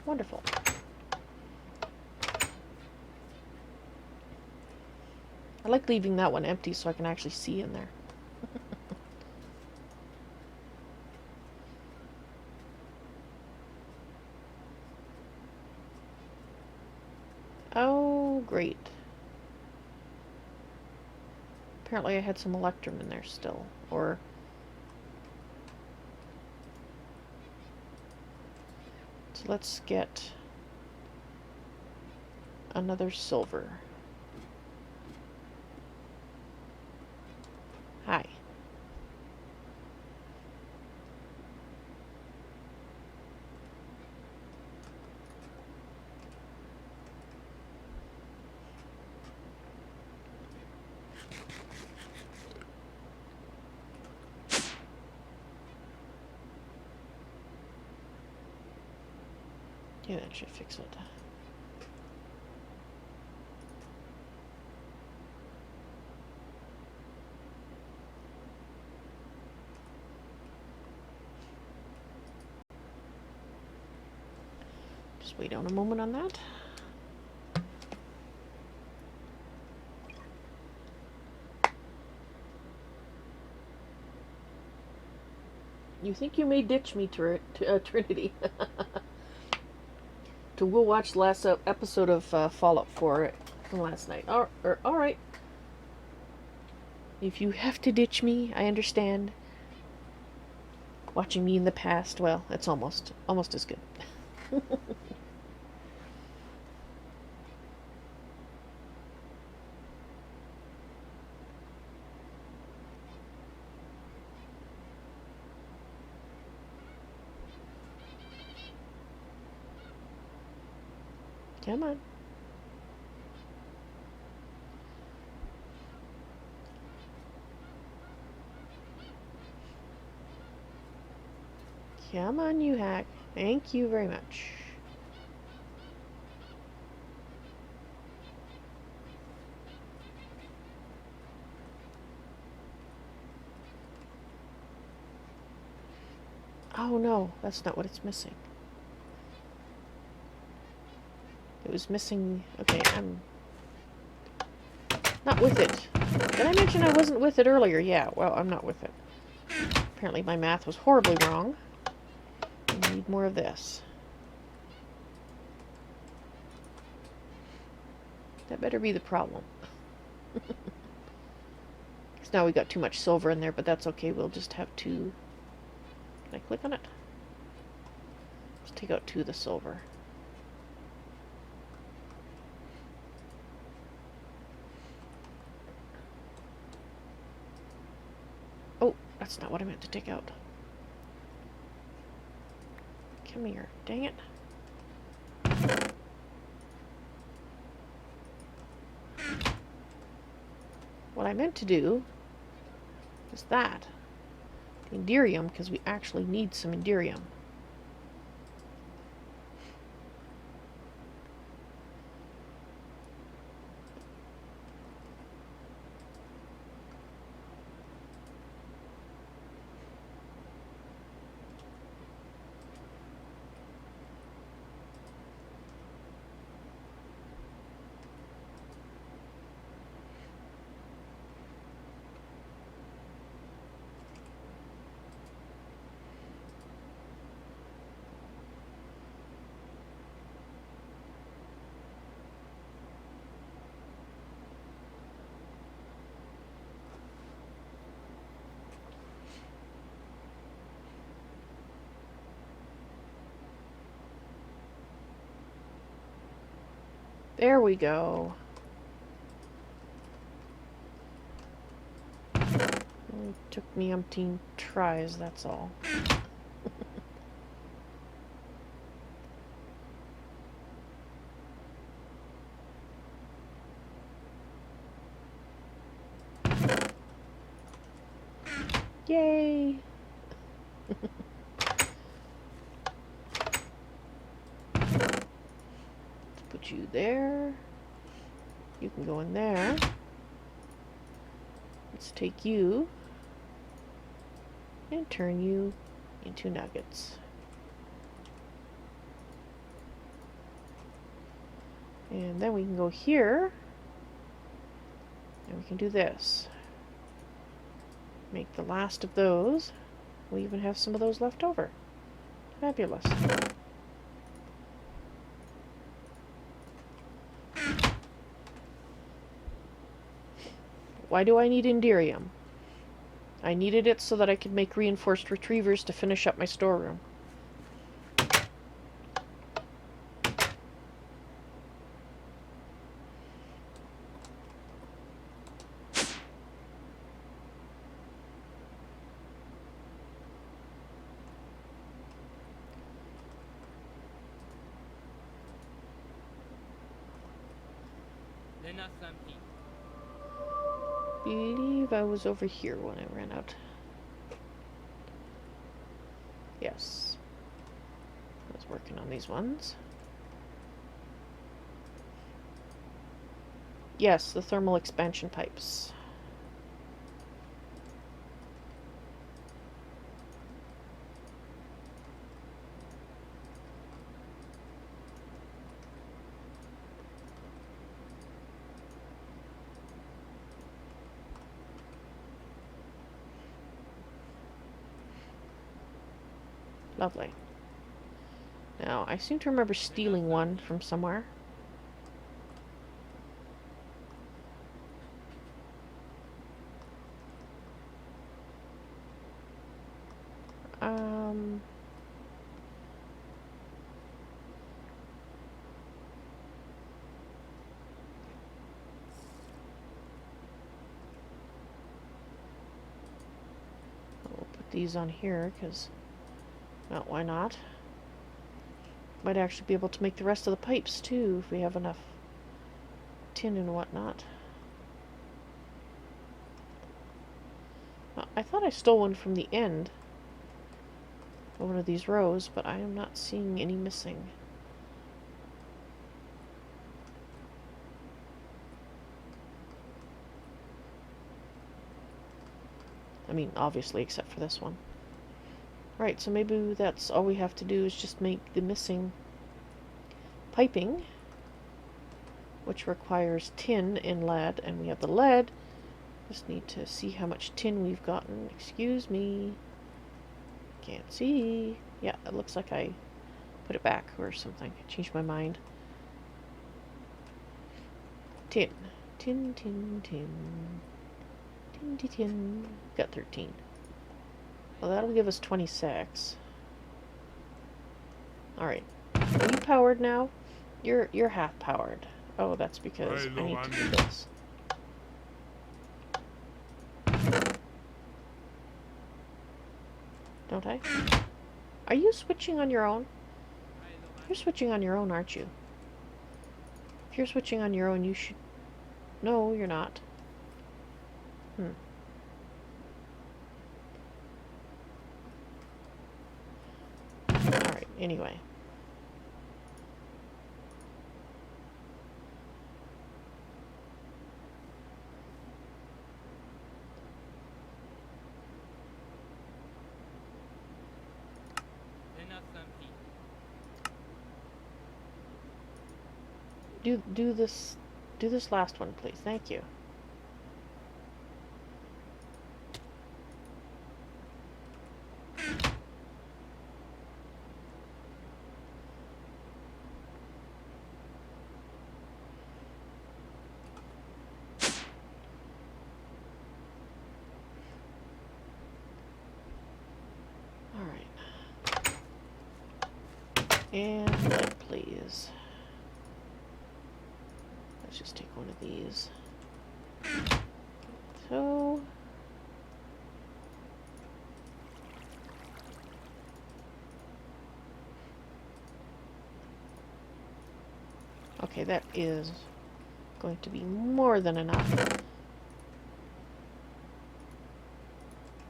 Wonderful. I like leaving that one empty so I can actually see in there. Oh, great. Apparently I had some electrum in there still, or... So let's get another silver. Hi. Yeah, that should fix it. Just wait on a moment on that. You think you may ditch me, Trinity. We'll watch the last episode of Fallout 4 from last night. Alright. If you have to ditch me, I understand. Watching me in the past, well, it's almost as good. Come on. Come on, you hack. Thank you very much. Oh no, that's not what it's missing. It was missing... Okay, I'm not with it. Did I mention I wasn't with it earlier? Yeah, well, I'm not with it. Apparently my math was horribly wrong. I need more of this. That better be the problem. Because now we got too much silver in there, but that's okay. We'll just have two. Can I click on it? Let's take out 2 of the silver. Oh, that's not what I meant to take out. Come here. Dang it. What I meant to do is that. Indirium, because we actually need some Indirium. There we go. It took me umpteen tries, that's all. Yay! Let's put you there. You can go in there. Let's take you and turn you into nuggets. And then we can go here and we can do this. Make the last of those. We even have some of those left over. Fabulous. Why do I need Indirium? I needed it so that I could make reinforced retrievers to finish up my storeroom. I believe I was over here when I ran out. Yes. I was working on these ones. Yes, the thermal expansion pipes. Lovely. Now, I seem to remember stealing one from somewhere. We'll put these on here, because, well, why not? Might actually be able to make the rest of the pipes, too, if we have enough tin and whatnot. Well, I thought I stole one from the end of one of these rows, but I am not seeing any missing. I mean, obviously, except for this one. Right, so maybe that's all we have to do is just make the missing piping, which requires tin and lead, and we have the lead. Just need to see how much tin we've gotten. Excuse me. Can't see. Yeah, it looks like I put it back or something. I changed my mind. Tin. Tin, tin, tin. Tin, tin, tin. Got 13. Well, that'll give us 26. Alright. Are you powered now? You're half powered. Oh, that's because I need to do this. Don't I? Are you switching on your own? You're switching on your own, aren't you? If you're switching on your own, you should... No, you're not. Alright, anyway. Do this last one, please. Thank you. Alright. And lead, please. let's just take one of these. So okay, that is going to be more than enough.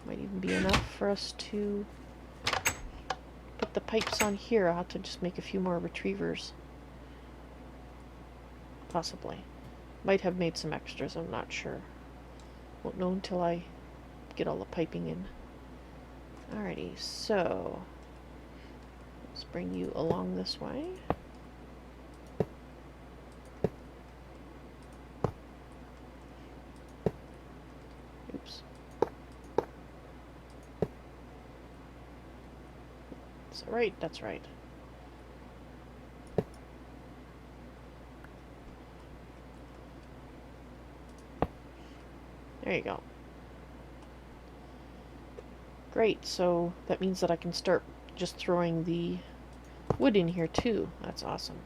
Might even be enough for us to put the pipes on here. I'll have to just make a few more retrievers. Possibly. Might have made some extras, I'm not sure. Won't know until I get all the piping in. Alrighty, so let's bring you along this way. Oops. Is that right? That's right. There you go. Great, so that means that I can start just throwing the wood in here too. That's awesome.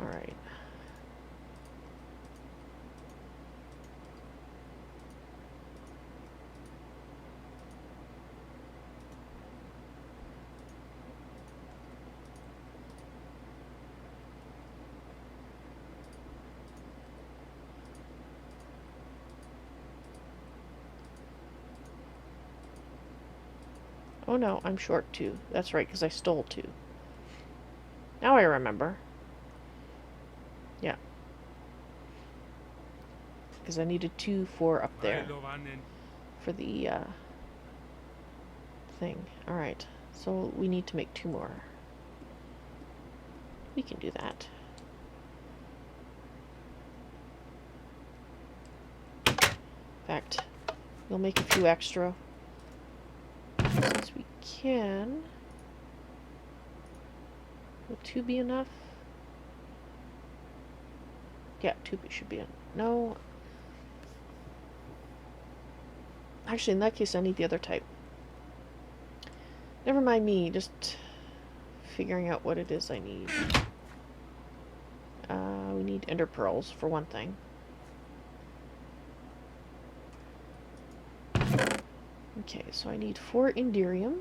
Alright. Oh no, I'm short 2. That's right, because I stole 2. Now I remember. Yeah. Because I needed 2 for up there. For the thing. Alright, so we need to make 2 more. We can do that. In fact, we'll make a few extra. Since we can. Will 2 be enough? Yeah, 2 should be enough. No. Actually, in that case, I need the other type. Never mind me, just figuring out what it is I need. We need ender pearls, for one thing. Okay, so I need 4 Indirium.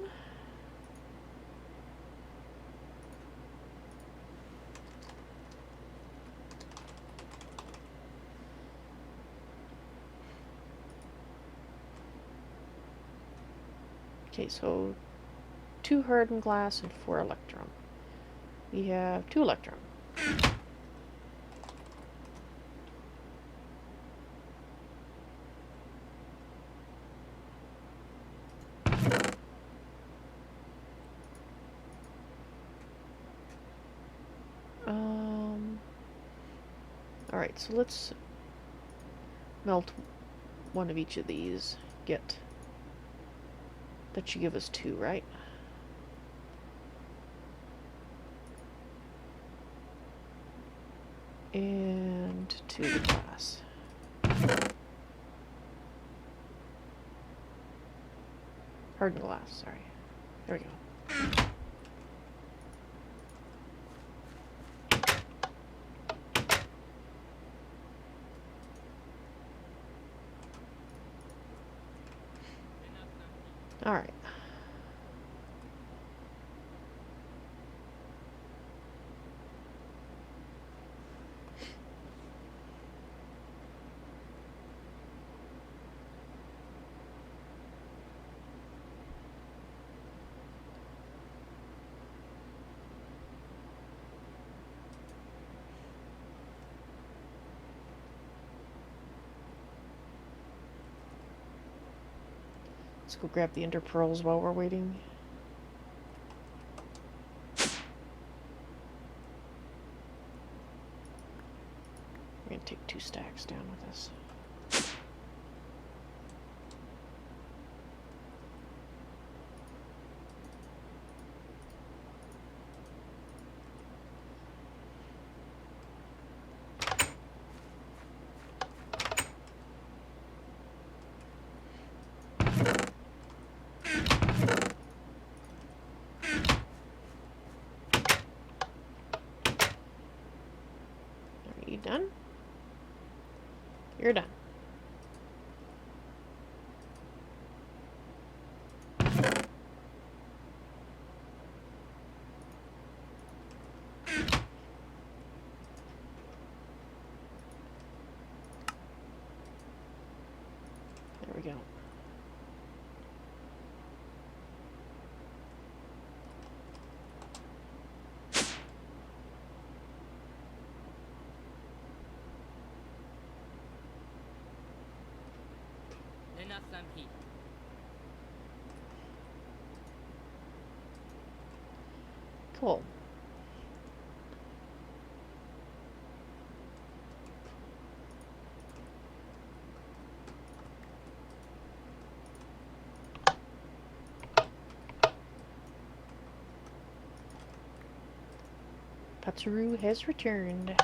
Okay, so 2 hardened glass and 4 electrum. We have 2 electrum. Alright, so let's melt one of each of these. Get... That should give us 2, right? And 2 glass. Hardened glass, sorry. There we go. Alright. Let's go grab the ender pearls while we're waiting. We're gonna take 2 stacks down with us. done? You're done. There we go. Cool. Patsuru has returned.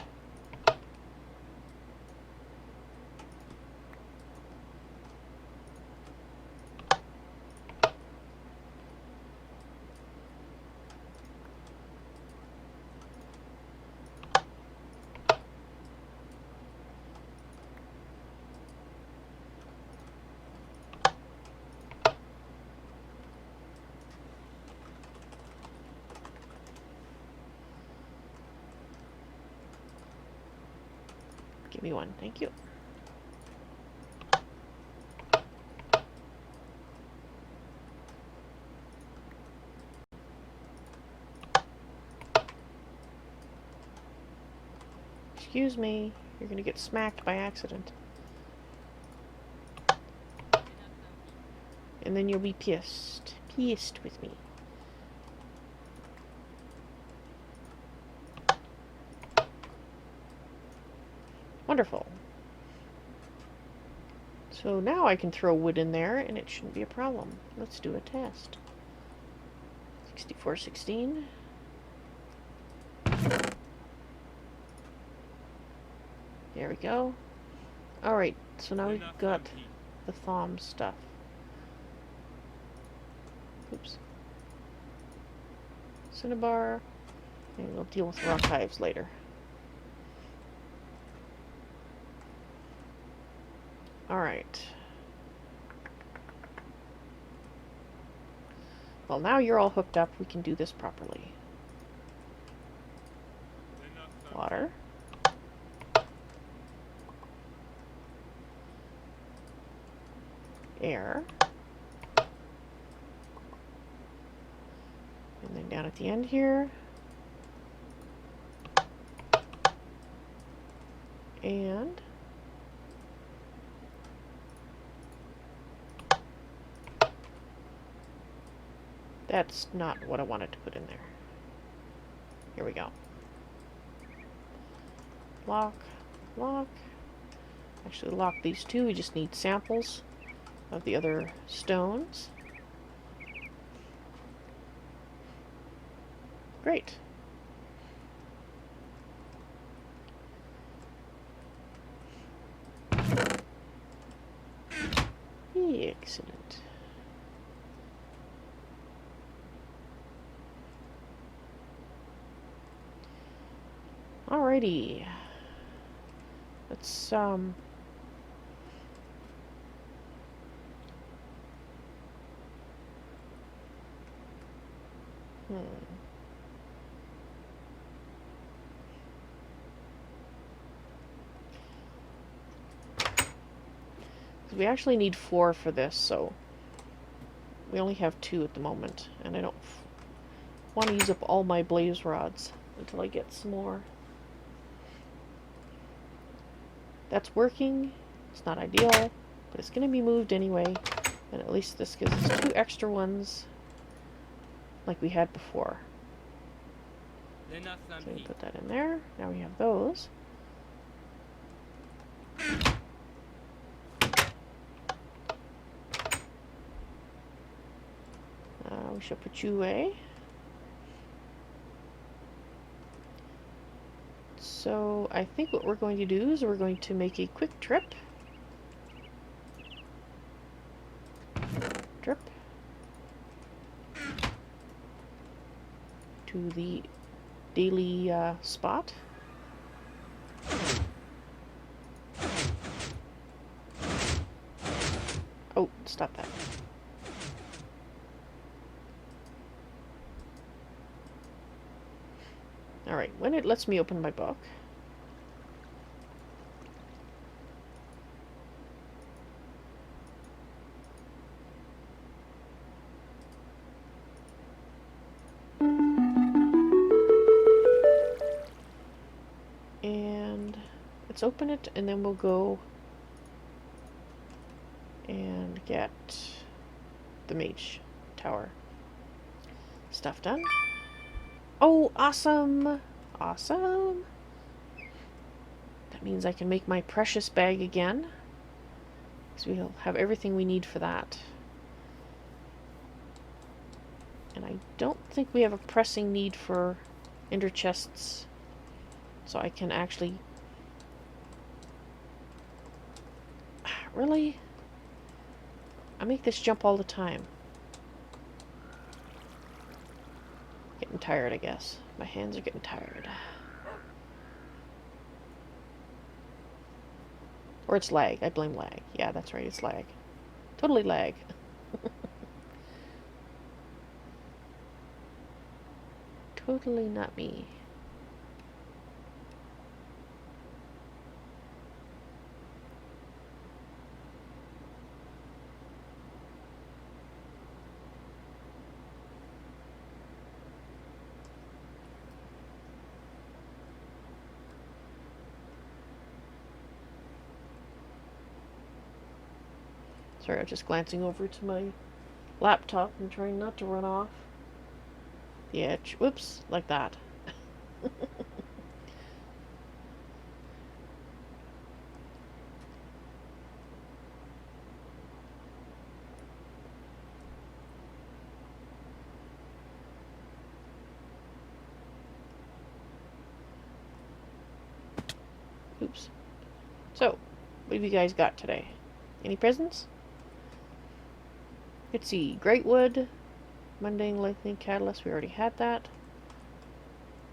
Give me one, thank you. Excuse me, you're gonna get smacked by accident. And then you'll be pissed. Pissed with me. Wonderful. So now I can throw wood in there and it shouldn't be a problem. Let's do a test. 6416. There we go. Alright, so now we've got the thumb stuff. Oops. Cinnabar. And we'll deal with rock hives later. Alright. Well, now you're all hooked up, we can do this properly. Water. Air. And then down at the end here. And that's not what I wanted to put in there. Here we go. Lock, lock. Actually lock these two, we just need samples of the other stones. Great. Excellent. Alrighty. Let's we actually need 4 for this, so we only have 2 at the moment, and I don't want to use up all my blaze rods until I get some more. That's working. It's not ideal, but it's going to be moved anyway, and at least this gives us 2 extra ones like we had before. So we put that in there. Now we have those. We shall put you away. So I think what we're going to do is we're going to make a quick trip. To the daily spot. Alright, when it lets me open my book. And let's open it, and then we'll go and get the mage tower stuff done. Oh, awesome! Awesome! That means I can make my precious bag again. So we'll have everything we need for that. And I don't think we have a pressing need for ender chests. So I can actually... Really? I make this jump all the time. Getting tired, I guess. My hands are getting tired. Or it's lag. I blame lag. Yeah, that's right, it's lag. Totally lag. Totally not me. Sorry, I was just glancing over to my laptop and trying not to run off the edge. Whoops, like that. Oops. So, what have you guys got today? Any presents? Let's see. Great wood, mundane lightning catalyst. We already had that.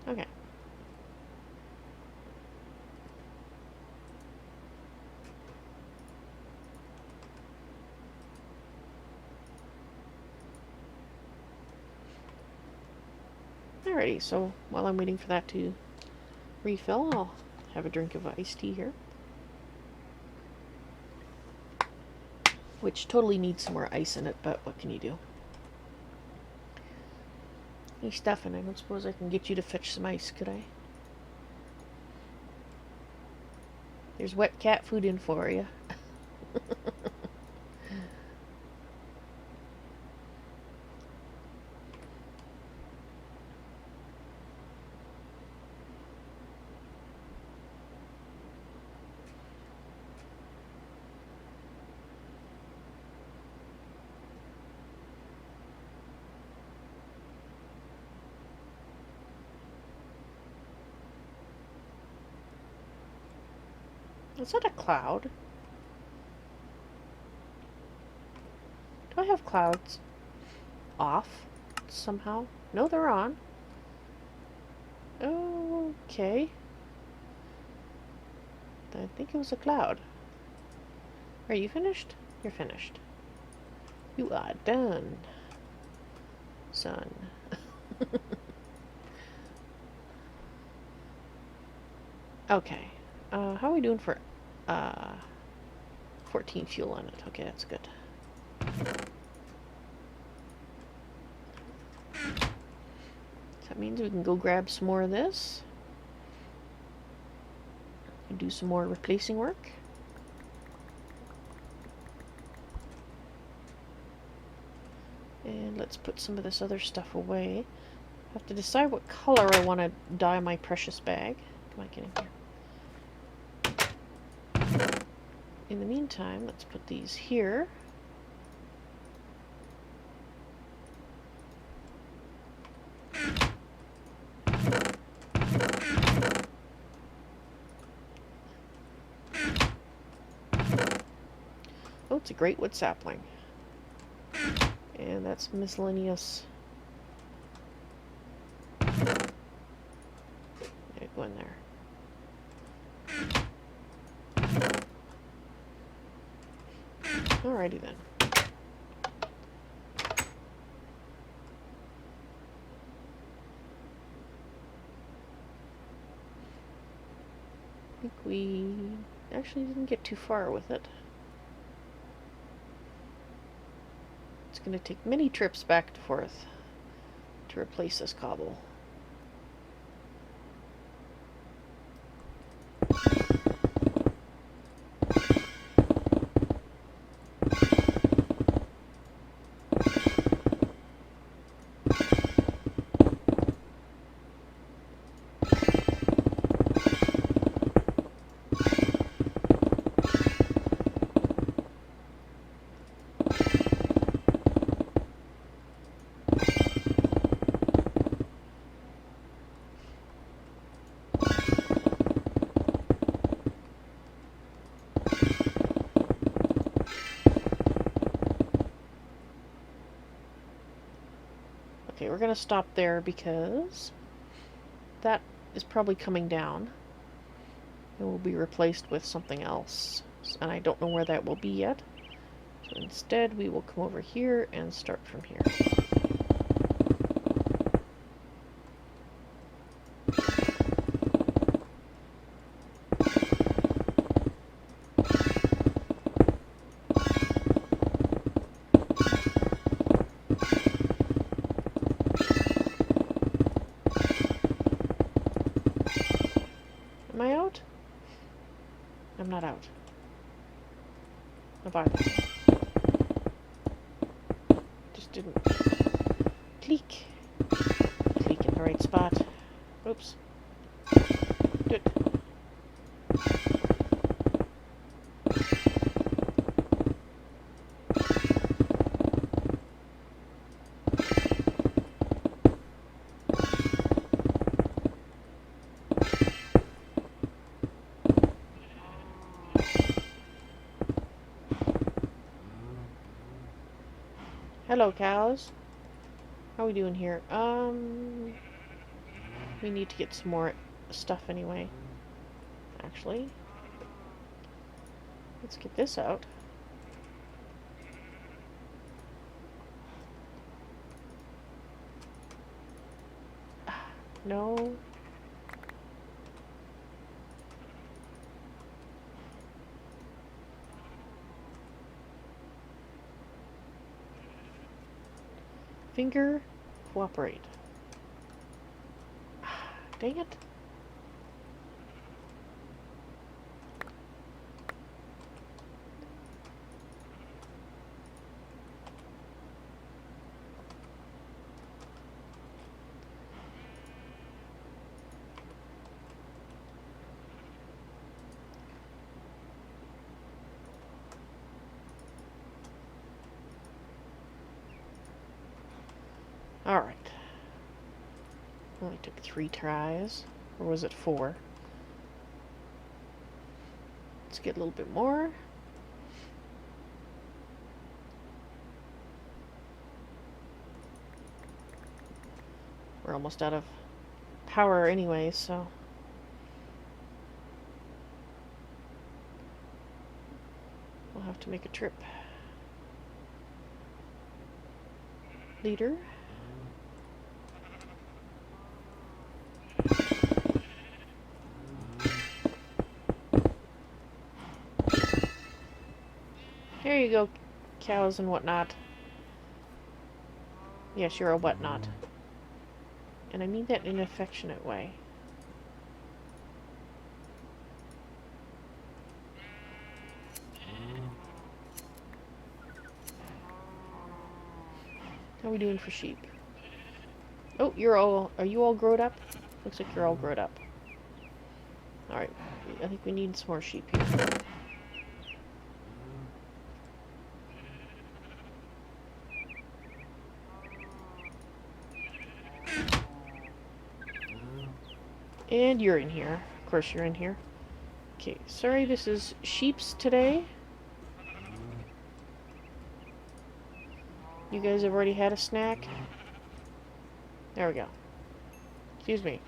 Okay. Alrighty, so while I'm waiting for that to refill, I'll have a drink of iced tea here. Which totally needs some more ice in it, but what can you do? Hey, Stefan, I don't suppose I can get you to fetch some ice, could I? There's wet cat food in for you. Is that a cloud? Do I have clouds off somehow? No, they're on. Okay. I think it was a cloud. Are you finished? You're finished. You are done, son. Okay. How are we doing for 14 fuel on it? Okay, that's good. So that means we can go grab some more of this and do some more replacing work. And let's put some of this other stuff away. I have to decide what color I want to dye my precious bag. Come on, get in here. In the meantime, let's put these here. Oh, it's a great wood sapling. And that's miscellaneous. Yeah, go in there. Alrighty then. think we actually didn't get too far with it. It's going to take many trips back and forth to replace this cobble. Okay, we're going to stop there because that is probably coming down. It will be replaced with something else, and I don't know where that will be yet. So instead, we will come over here and start from here. Am I out? I'm not out. Bye-bye. Just didn't click. Click in the right spot. Oops. Good. Hello, cows. How are we doing here? We need to get some more stuff anyway. Actually, let's get this out. No. Finger, cooperate. Dang it. Alright. Only took 3 tries. Or was it 4? Let's get a little bit more. We're almost out of power anyway, so... we'll have to make a trip. Leader. There you go, cows and whatnot. Yes, you're a whatnot. And I mean that in an affectionate way. How are we doing for sheep? Oh, are you all grown up? Looks like you're all grown up. Alright, I think we need some more sheep here. And you're in here. Of course you're in here. Okay, sorry this is sheeps today. You guys have already had a snack? There we go. Excuse me.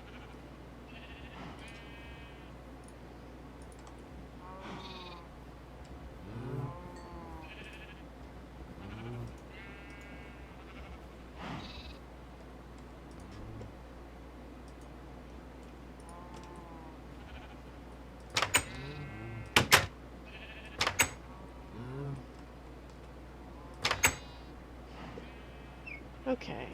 Okay.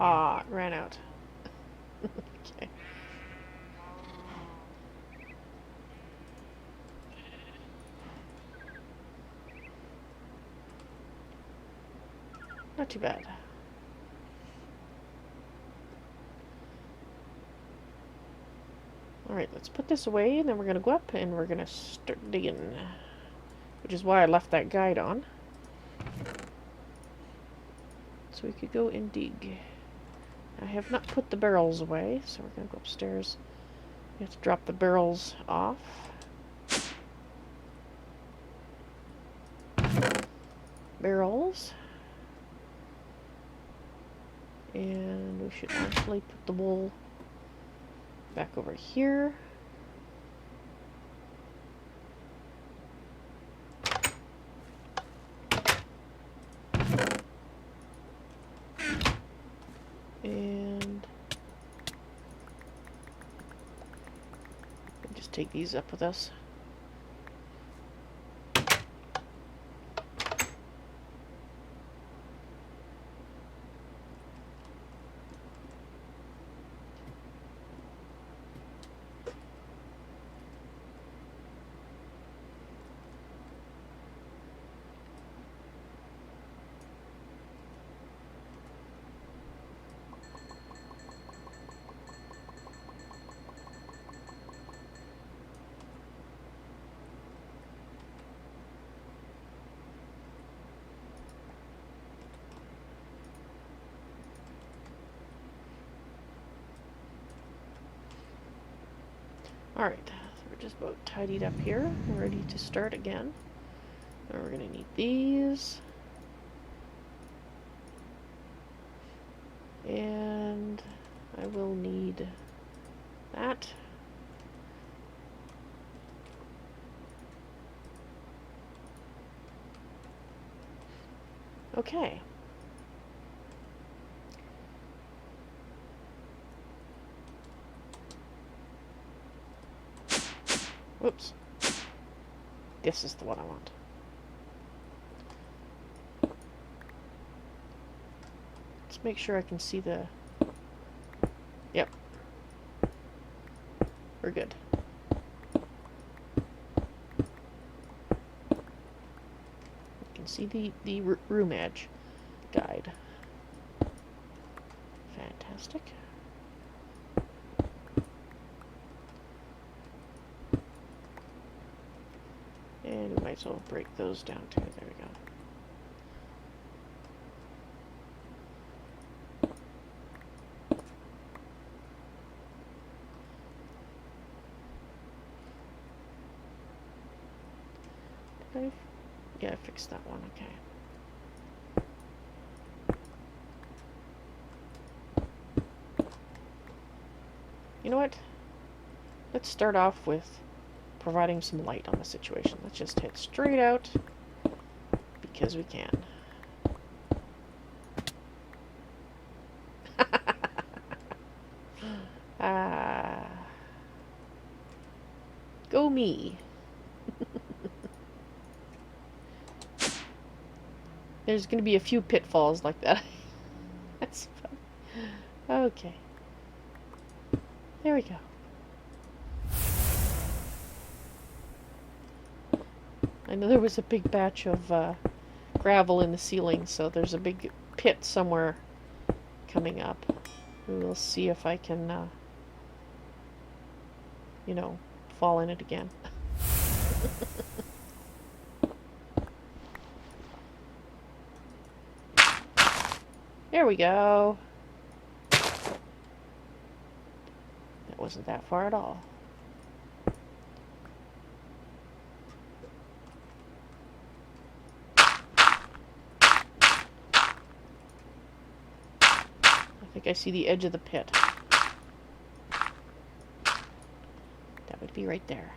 Ah, it ran out. Okay. Not too bad. Alright, let's put this away, and then we're going to go up, and we're going to start digging. Which is why I left that guide on. So we could go and dig. I have not put the barrels away, so we're going to go upstairs. We have to drop the barrels off. Barrels. And we should actually put the wool back over here. And we'll just take these up with us. Alright, so we're just about tidied up here. We're ready to start again. Now we're going to need these. And I will need that. Okay. Whoops. This is the one I want. Let's make sure I can see the... Yep. We're good. You can see the room edge guide. Fantastic. And we might as well break those down too. There we go. Yeah, I fixed that one. Okay. You know what? Let's start off with providing some light on the situation. Let's just head straight out because we can. Go me. There's going to be a few pitfalls like that. That's funny. Okay. There we go. I know there was a big batch of gravel in the ceiling, so there's a big pit somewhere coming up. We'll see if I can, you know, fall in it again. There we go. That wasn't that far at all. I think I see the edge of the pit. That would be right there.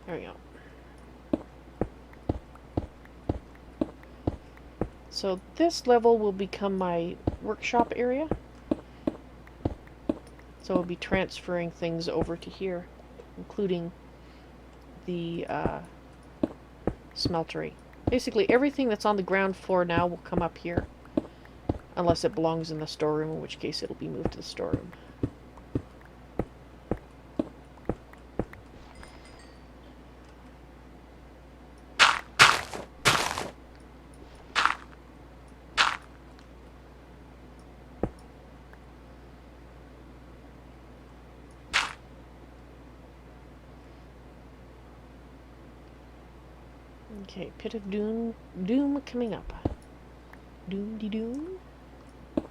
There we go. So this level will become my workshop area. So I'll be transferring things over to here, including the smeltery. Basically everything that's on the ground floor now will come up here. Unless it belongs in the storeroom, in which case it'll be moved to the storeroom. Okay, Pit of Doom coming up. Doom-de-doom. There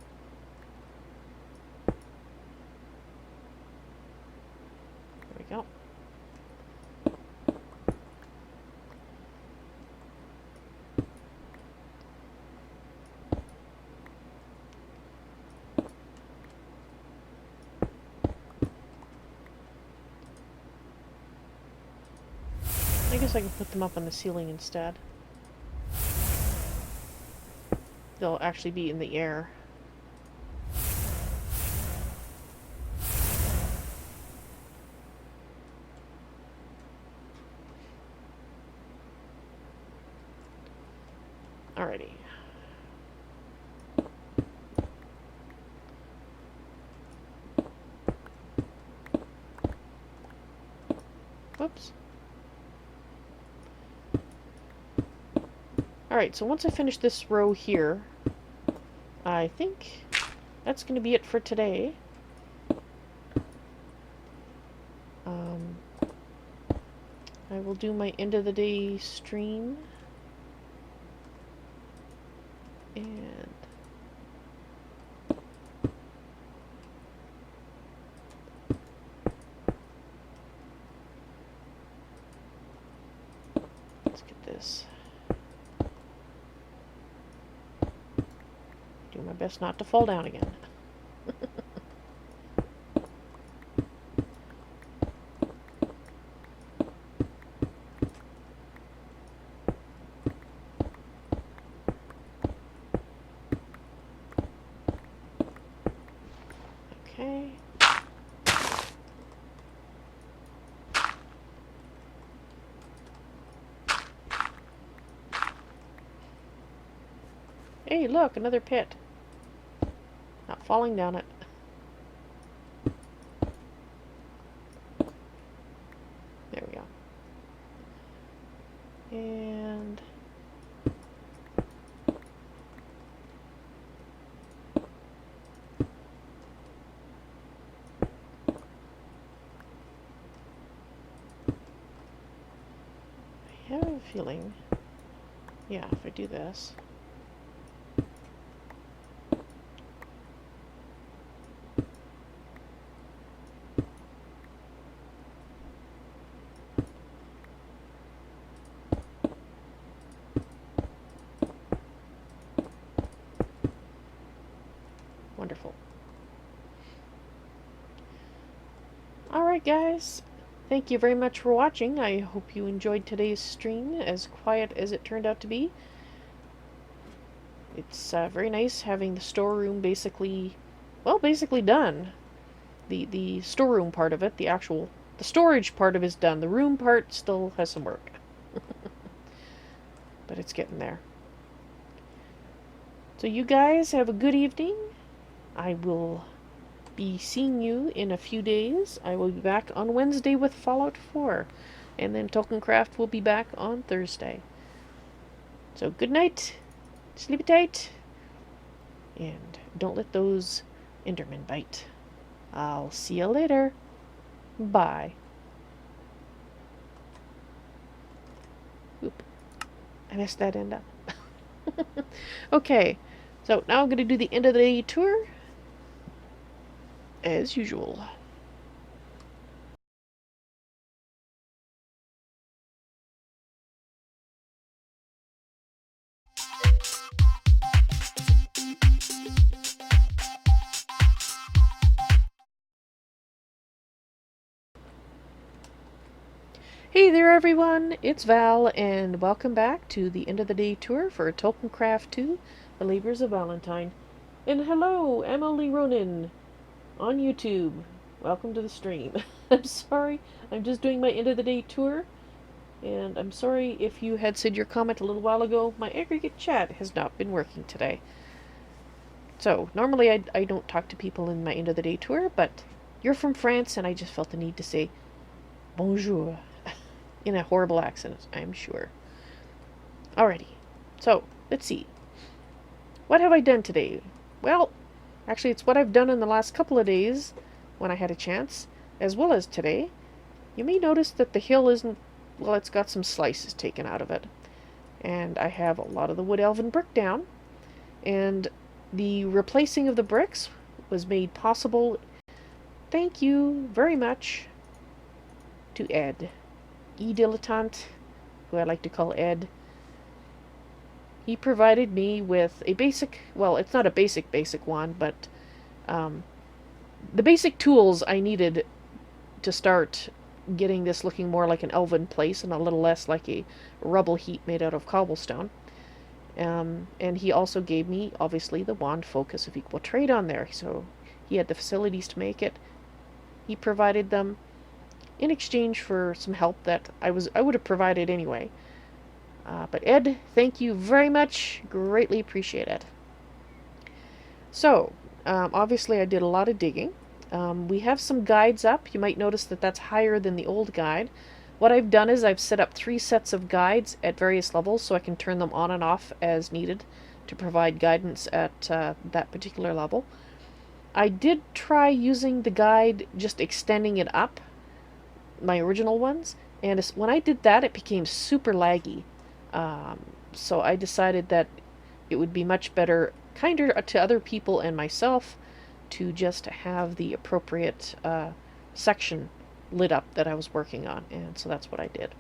we go. I guess I can put them up on the ceiling instead. They'll actually be in the air. Alrighty. Whoops. Alright, so once I finish this row here, I think that's going to be it for today. I will do my end of the day stream. And let's get this. Do my best not to fall down again. Okay. Hey, look, another pit. Not falling down it. There we go. And I have a feeling, yeah, if I do this. Wonderful. Alright guys, thank you very much for watching. I hope you enjoyed today's stream, as quiet as it turned out to be. It's very nice having the storeroom basically done. The storeroom part of it, the storage part of it is done. The room part still has some work. But it's getting there. So you guys have a good evening. I will be seeing you in a few days. I will be back on Wednesday with Fallout 4. And then Tolkiencraft will be back on Thursday. So good night. Sleep tight. And don't let those Endermen bite. I'll see you later. Bye. Oop. I messed that end up. Okay. So now I'm going to do the end of the day tour. As usual. Hey there everyone, it's Val, and welcome back to the end of the day tour for Tolkiencraft II, The Labors of Valentine. And hello, Emily Ronan on YouTube. Welcome to the stream. I'm sorry, I'm just doing my end of the day tour, and I'm sorry if you had said your comment a little while ago. My aggregate chat has not been working today. So, normally I don't talk to people in my end of the day tour, but you're from France, and I just felt the need to say bonjour. In a horrible accent, I'm sure. Alrighty, so let's see. What have I done today? Well, actually, it's what I've done in the last couple of days when I had a chance, as well as today. You may notice that the hill isn't, well, it's got some slices taken out of it. And I have a lot of the wood elven brick down. And the replacing of the bricks was made possible, thank you very much, to Ed. E-Dilettante, who I like to call Ed. He provided me with a basic, well, it's not a basic one, but the basic tools I needed to start getting this looking more like an elven place and a little less like a rubble heap made out of cobblestone. And he also gave me, obviously, the wand focus of equal trade on there, so he had the facilities to make it. He provided them in exchange for some help that I would have provided anyway. But Ed, thank you very much. Greatly appreciate it. So, obviously I did a lot of digging. We have some guides up. You might notice that that's higher than the old guide. What I've done is I've set up 3 sets of guides at various levels so I can turn them on and off as needed to provide guidance at that particular level. I did try using the guide, just extending it up, my original ones, and when I did that it became super laggy. So I decided that it would be much better, kinder to other people and myself, to just have the appropriate section lit up that I was working on, and so that's what I did.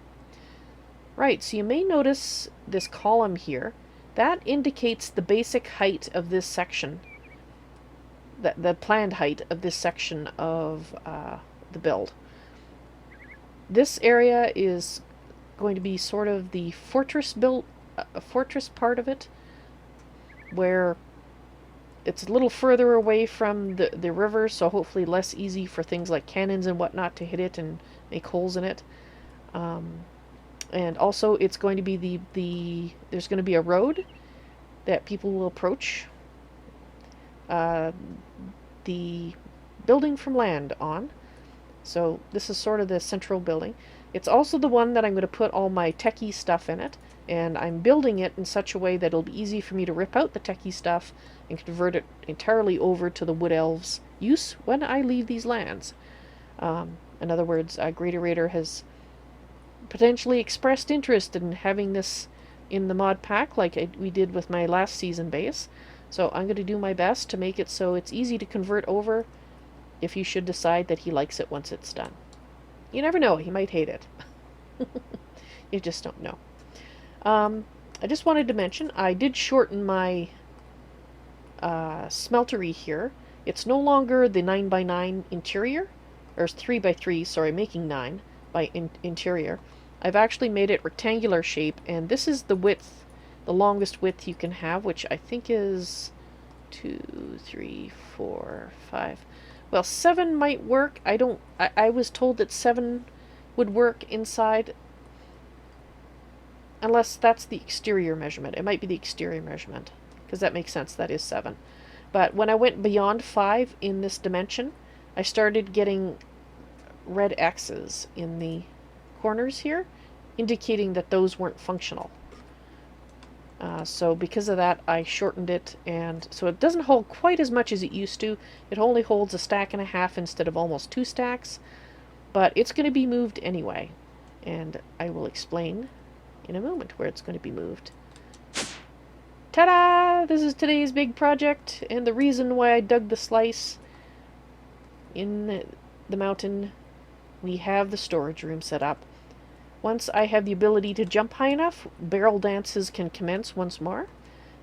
Right, so you may notice this column here. That indicates the basic height of this section, the planned height of this section of the build. This area is going to be sort of the fortress part of it, where it's a little further away from the river, so hopefully less easy for things like cannons and whatnot to hit it and make holes in it. And also it's going to be there's going to be a road that people will approach the building from land on. So this is sort of the central building. It's also the one that I'm going to put all my techie stuff in it, and I'm building it in such a way that it'll be easy for me to rip out the techie stuff and convert it entirely over to the wood elves' use when I leave these lands. In other words, GreatOrator has potentially expressed interest in having this in the mod pack like we did with my last season base, so I'm going to do my best to make it so it's easy to convert over if you should decide that he likes it once it's done. You never know, he might hate it. You just don't know. I just wanted to mention, I did shorten my smeltery here. It's no longer the 9x9 interior, or 3x3, sorry, making 9 by interior. I've actually made it rectangular shape, and this is the width, the longest width you can have, which I think is 2, 3, 4, 5... Well, 7 might work. I was told that 7 would work inside. Unless that's the exterior measurement. It might be the exterior measurement, because that makes sense. That is 7. But when I went beyond 5 in this dimension, I started getting red X's in the corners here, indicating that those weren't functional. So because of that, I shortened it, and so it doesn't hold quite as much as it used to. It only holds a stack and a half instead of almost 2 stacks, but it's going to be moved anyway, and I will explain in a moment where it's going to be moved. Ta-da! This is today's big project, and the reason why I dug the slice in the mountain. We have the storage room set up. Once I have the ability to jump high enough, barrel dances can commence once more.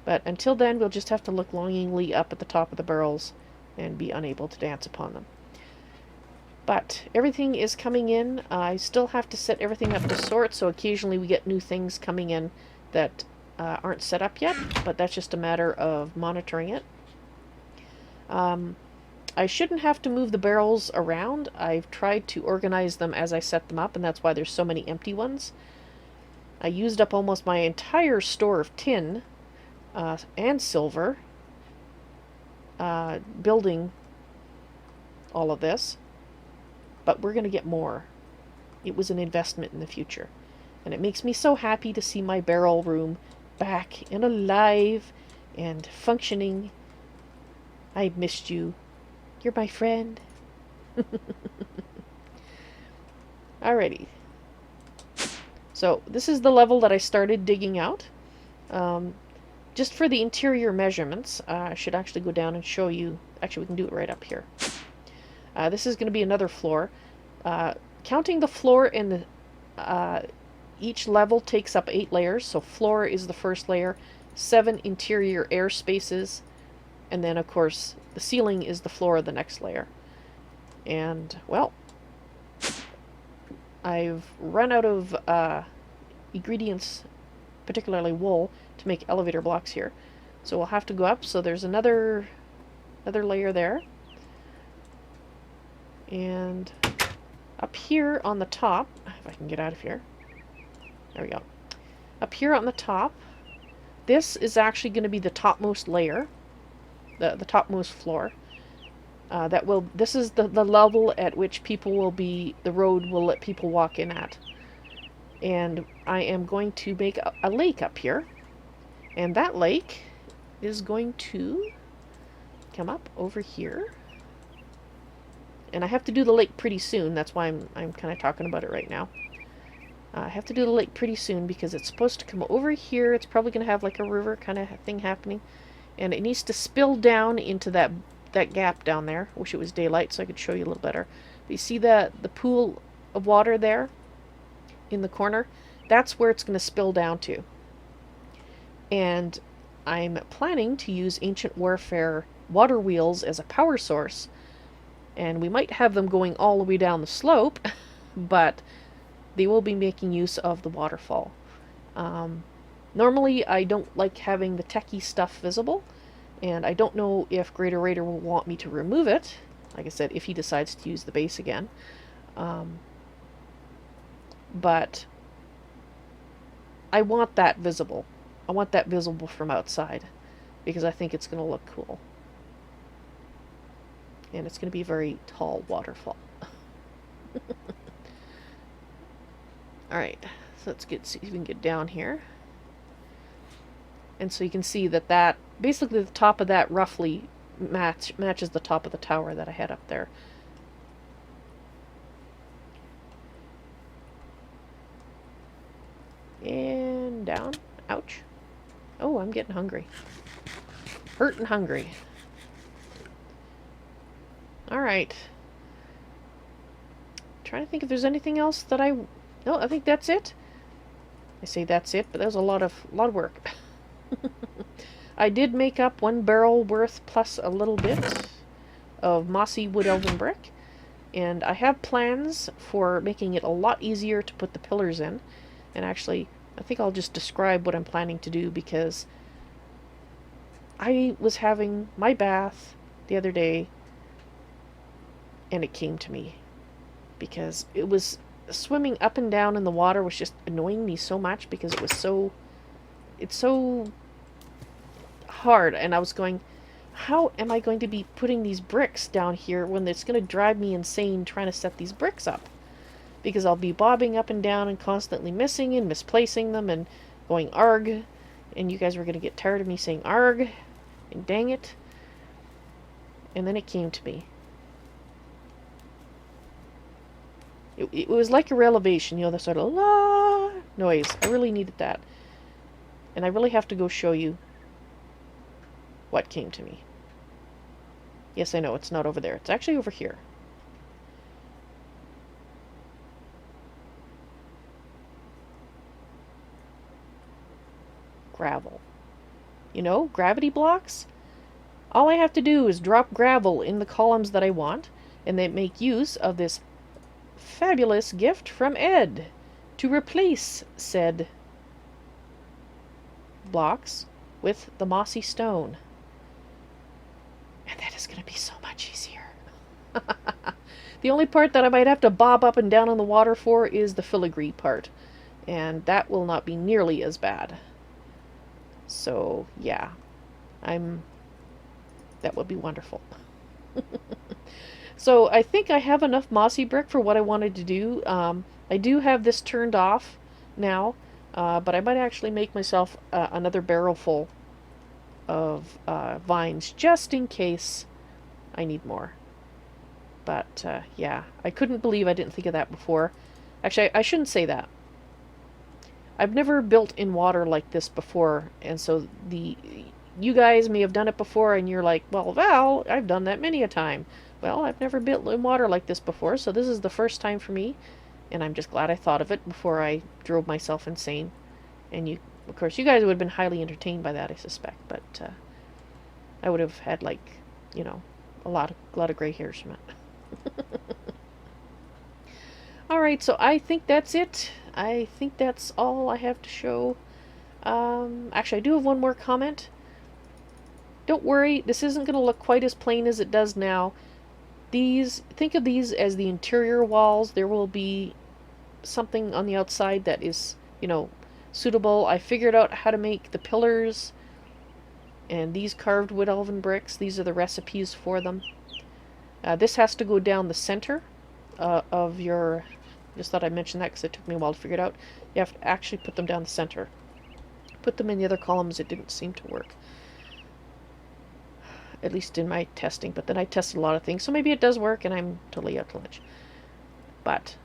But until then, we'll just have to look longingly up at the top of the barrels and be unable to dance upon them. But everything is coming in. I still have to set everything up to sort, so occasionally we get new things coming in that aren't set up yet, but that's just a matter of monitoring it. I shouldn't have to move the barrels around. I've tried to organize them as I set them up, and that's why there's so many empty ones. I used up almost my entire store of tin and silver building all of this, but we're going to get more. It was an investment in the future, and it makes me so happy to see my barrel room back and alive and functioning. I missed you. You're my friend. Alrighty. So this is the level that I started digging out. Just for the interior measurements, I should actually go down and show you. Actually, we can do it right up here. This is going to be another floor. Counting the floor in the, each level takes up 8 layers. So floor is the first layer, 7 interior air spaces, and then of course the ceiling is the floor of the next layer. And well, I've run out of ingredients, particularly wool, to make elevator blocks here. So we'll have to go up. So there's another layer there. And up here on the top, if I can get out of here. There we go. Up here on the top, this is actually going to be the topmost layer, the topmost floor. This is the level at which the road will let people walk in at. And I am going to make a lake up here. And that lake is going to come up over here. And I have to do the lake pretty soon. That's why I'm kind of talking about it right now. I have to do the lake pretty soon because it's supposed to come over here. It's probably going to have like a river kind of thing happening. And it needs to spill down into that gap down there. I wish it was daylight so I could show you a little better. But you see the pool of water there in the corner? That's where it's going to spill down to. And I'm planning to use Ancient Warfare water wheels as a power source. And we might have them going all the way down the slope, but they will be making use of the waterfall. Normally, I don't like having the techie stuff visible, and I don't know if GreatOrator will want me to remove it, like I said, if he decides to use the base again. But I want that visible. I want that visible from outside, because I think it's going to look cool. And it's going to be a very tall waterfall. Alright, so let's see if we can get down here. And so you can see that basically the top of that roughly matches the top of the tower that I had up there. And down. Ouch. Oh, I'm getting hungry. Hurt and hungry. Alright. Trying to think if there's anything else that No, I think that's it. I say that's it, but that was a lot of work. I did make up 1 barrel worth plus a little bit of mossy wood elven brick, and I have plans for making it a lot easier to put the pillars in. And actually, I think I'll just describe what I'm planning to do, because I was having my bath the other day and it came to me, because it was swimming up and down in the water was just annoying me so much, because it's so hard, and I was going, how am I going to be putting these bricks down here when it's going to drive me insane trying to set these bricks up? Because I'll be bobbing up and down and constantly missing and misplacing them and going arg, and you guys were going to get tired of me saying arg, and dang it. And then it came to me. It was like a revelation, you know, the sort of la noise. I really needed that. And I really have to go show you what came to me. Yes, I know, it's not over there. It's actually over here. Gravel. You know, gravity blocks? All I have to do is drop gravel in the columns that I want, And they make use of this fabulous gift from Ed to replace said blocks with the mossy stone. And that is going to be so much easier. The only part that I might have to bob up and down in the water for is the filigree part. And that will not be nearly as bad. So, yeah. That would be wonderful. So, I think I have enough mossy brick for what I wanted to do. I do have this turned off now. But I might actually make myself another barrel full of vines just in case I need more. But yeah, I couldn't believe I didn't think of that before. Actually, I shouldn't say that. I've never built in water like this before, and so you guys may have done it before, and you're like, well, Val, I've done that many a time. Well, I've never built in water like this before, so this is the first time for me, and I'm just glad I thought of it before I drove myself insane. And you, of course, you guys would have been highly entertained by that, I suspect, but I would have had, like, you know, a lot of gray hairs from it. Alright, so I think that's it. I think that's all I have to show. Actually, I do have one more comment. Don't worry, this isn't going to look quite as plain as it does now. Think of these as the interior walls. There will be something on the outside that is, you know, suitable. I figured out how to make the pillars, and these carved wood elven bricks, these are the recipes for them. This has to go down the center of your... Just thought I'd mention that because it took me a while to figure it out. You have to actually put them down the center. Put them in the other columns, it didn't seem to work. At least in my testing, but then I tested a lot of things, so maybe it does work and I'm totally out to lunch. But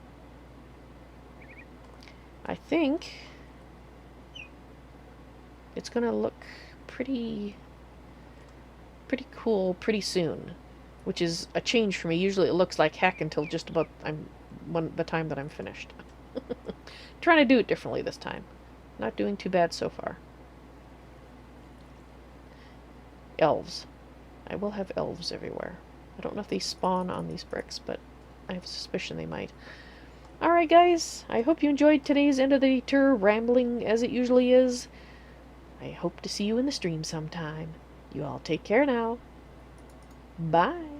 I think it's gonna look pretty cool pretty soon, which is a change for me. Usually it looks like heck until just about the time that I'm finished. Trying to do it differently this time. Not doing too bad so far. Elves. I will have elves everywhere. I don't know if they spawn on these bricks, but I have a suspicion they might. Alright guys, I hope you enjoyed today's end of the tour rambling as it usually is. I hope to see you in the stream sometime. You all take care now. Bye.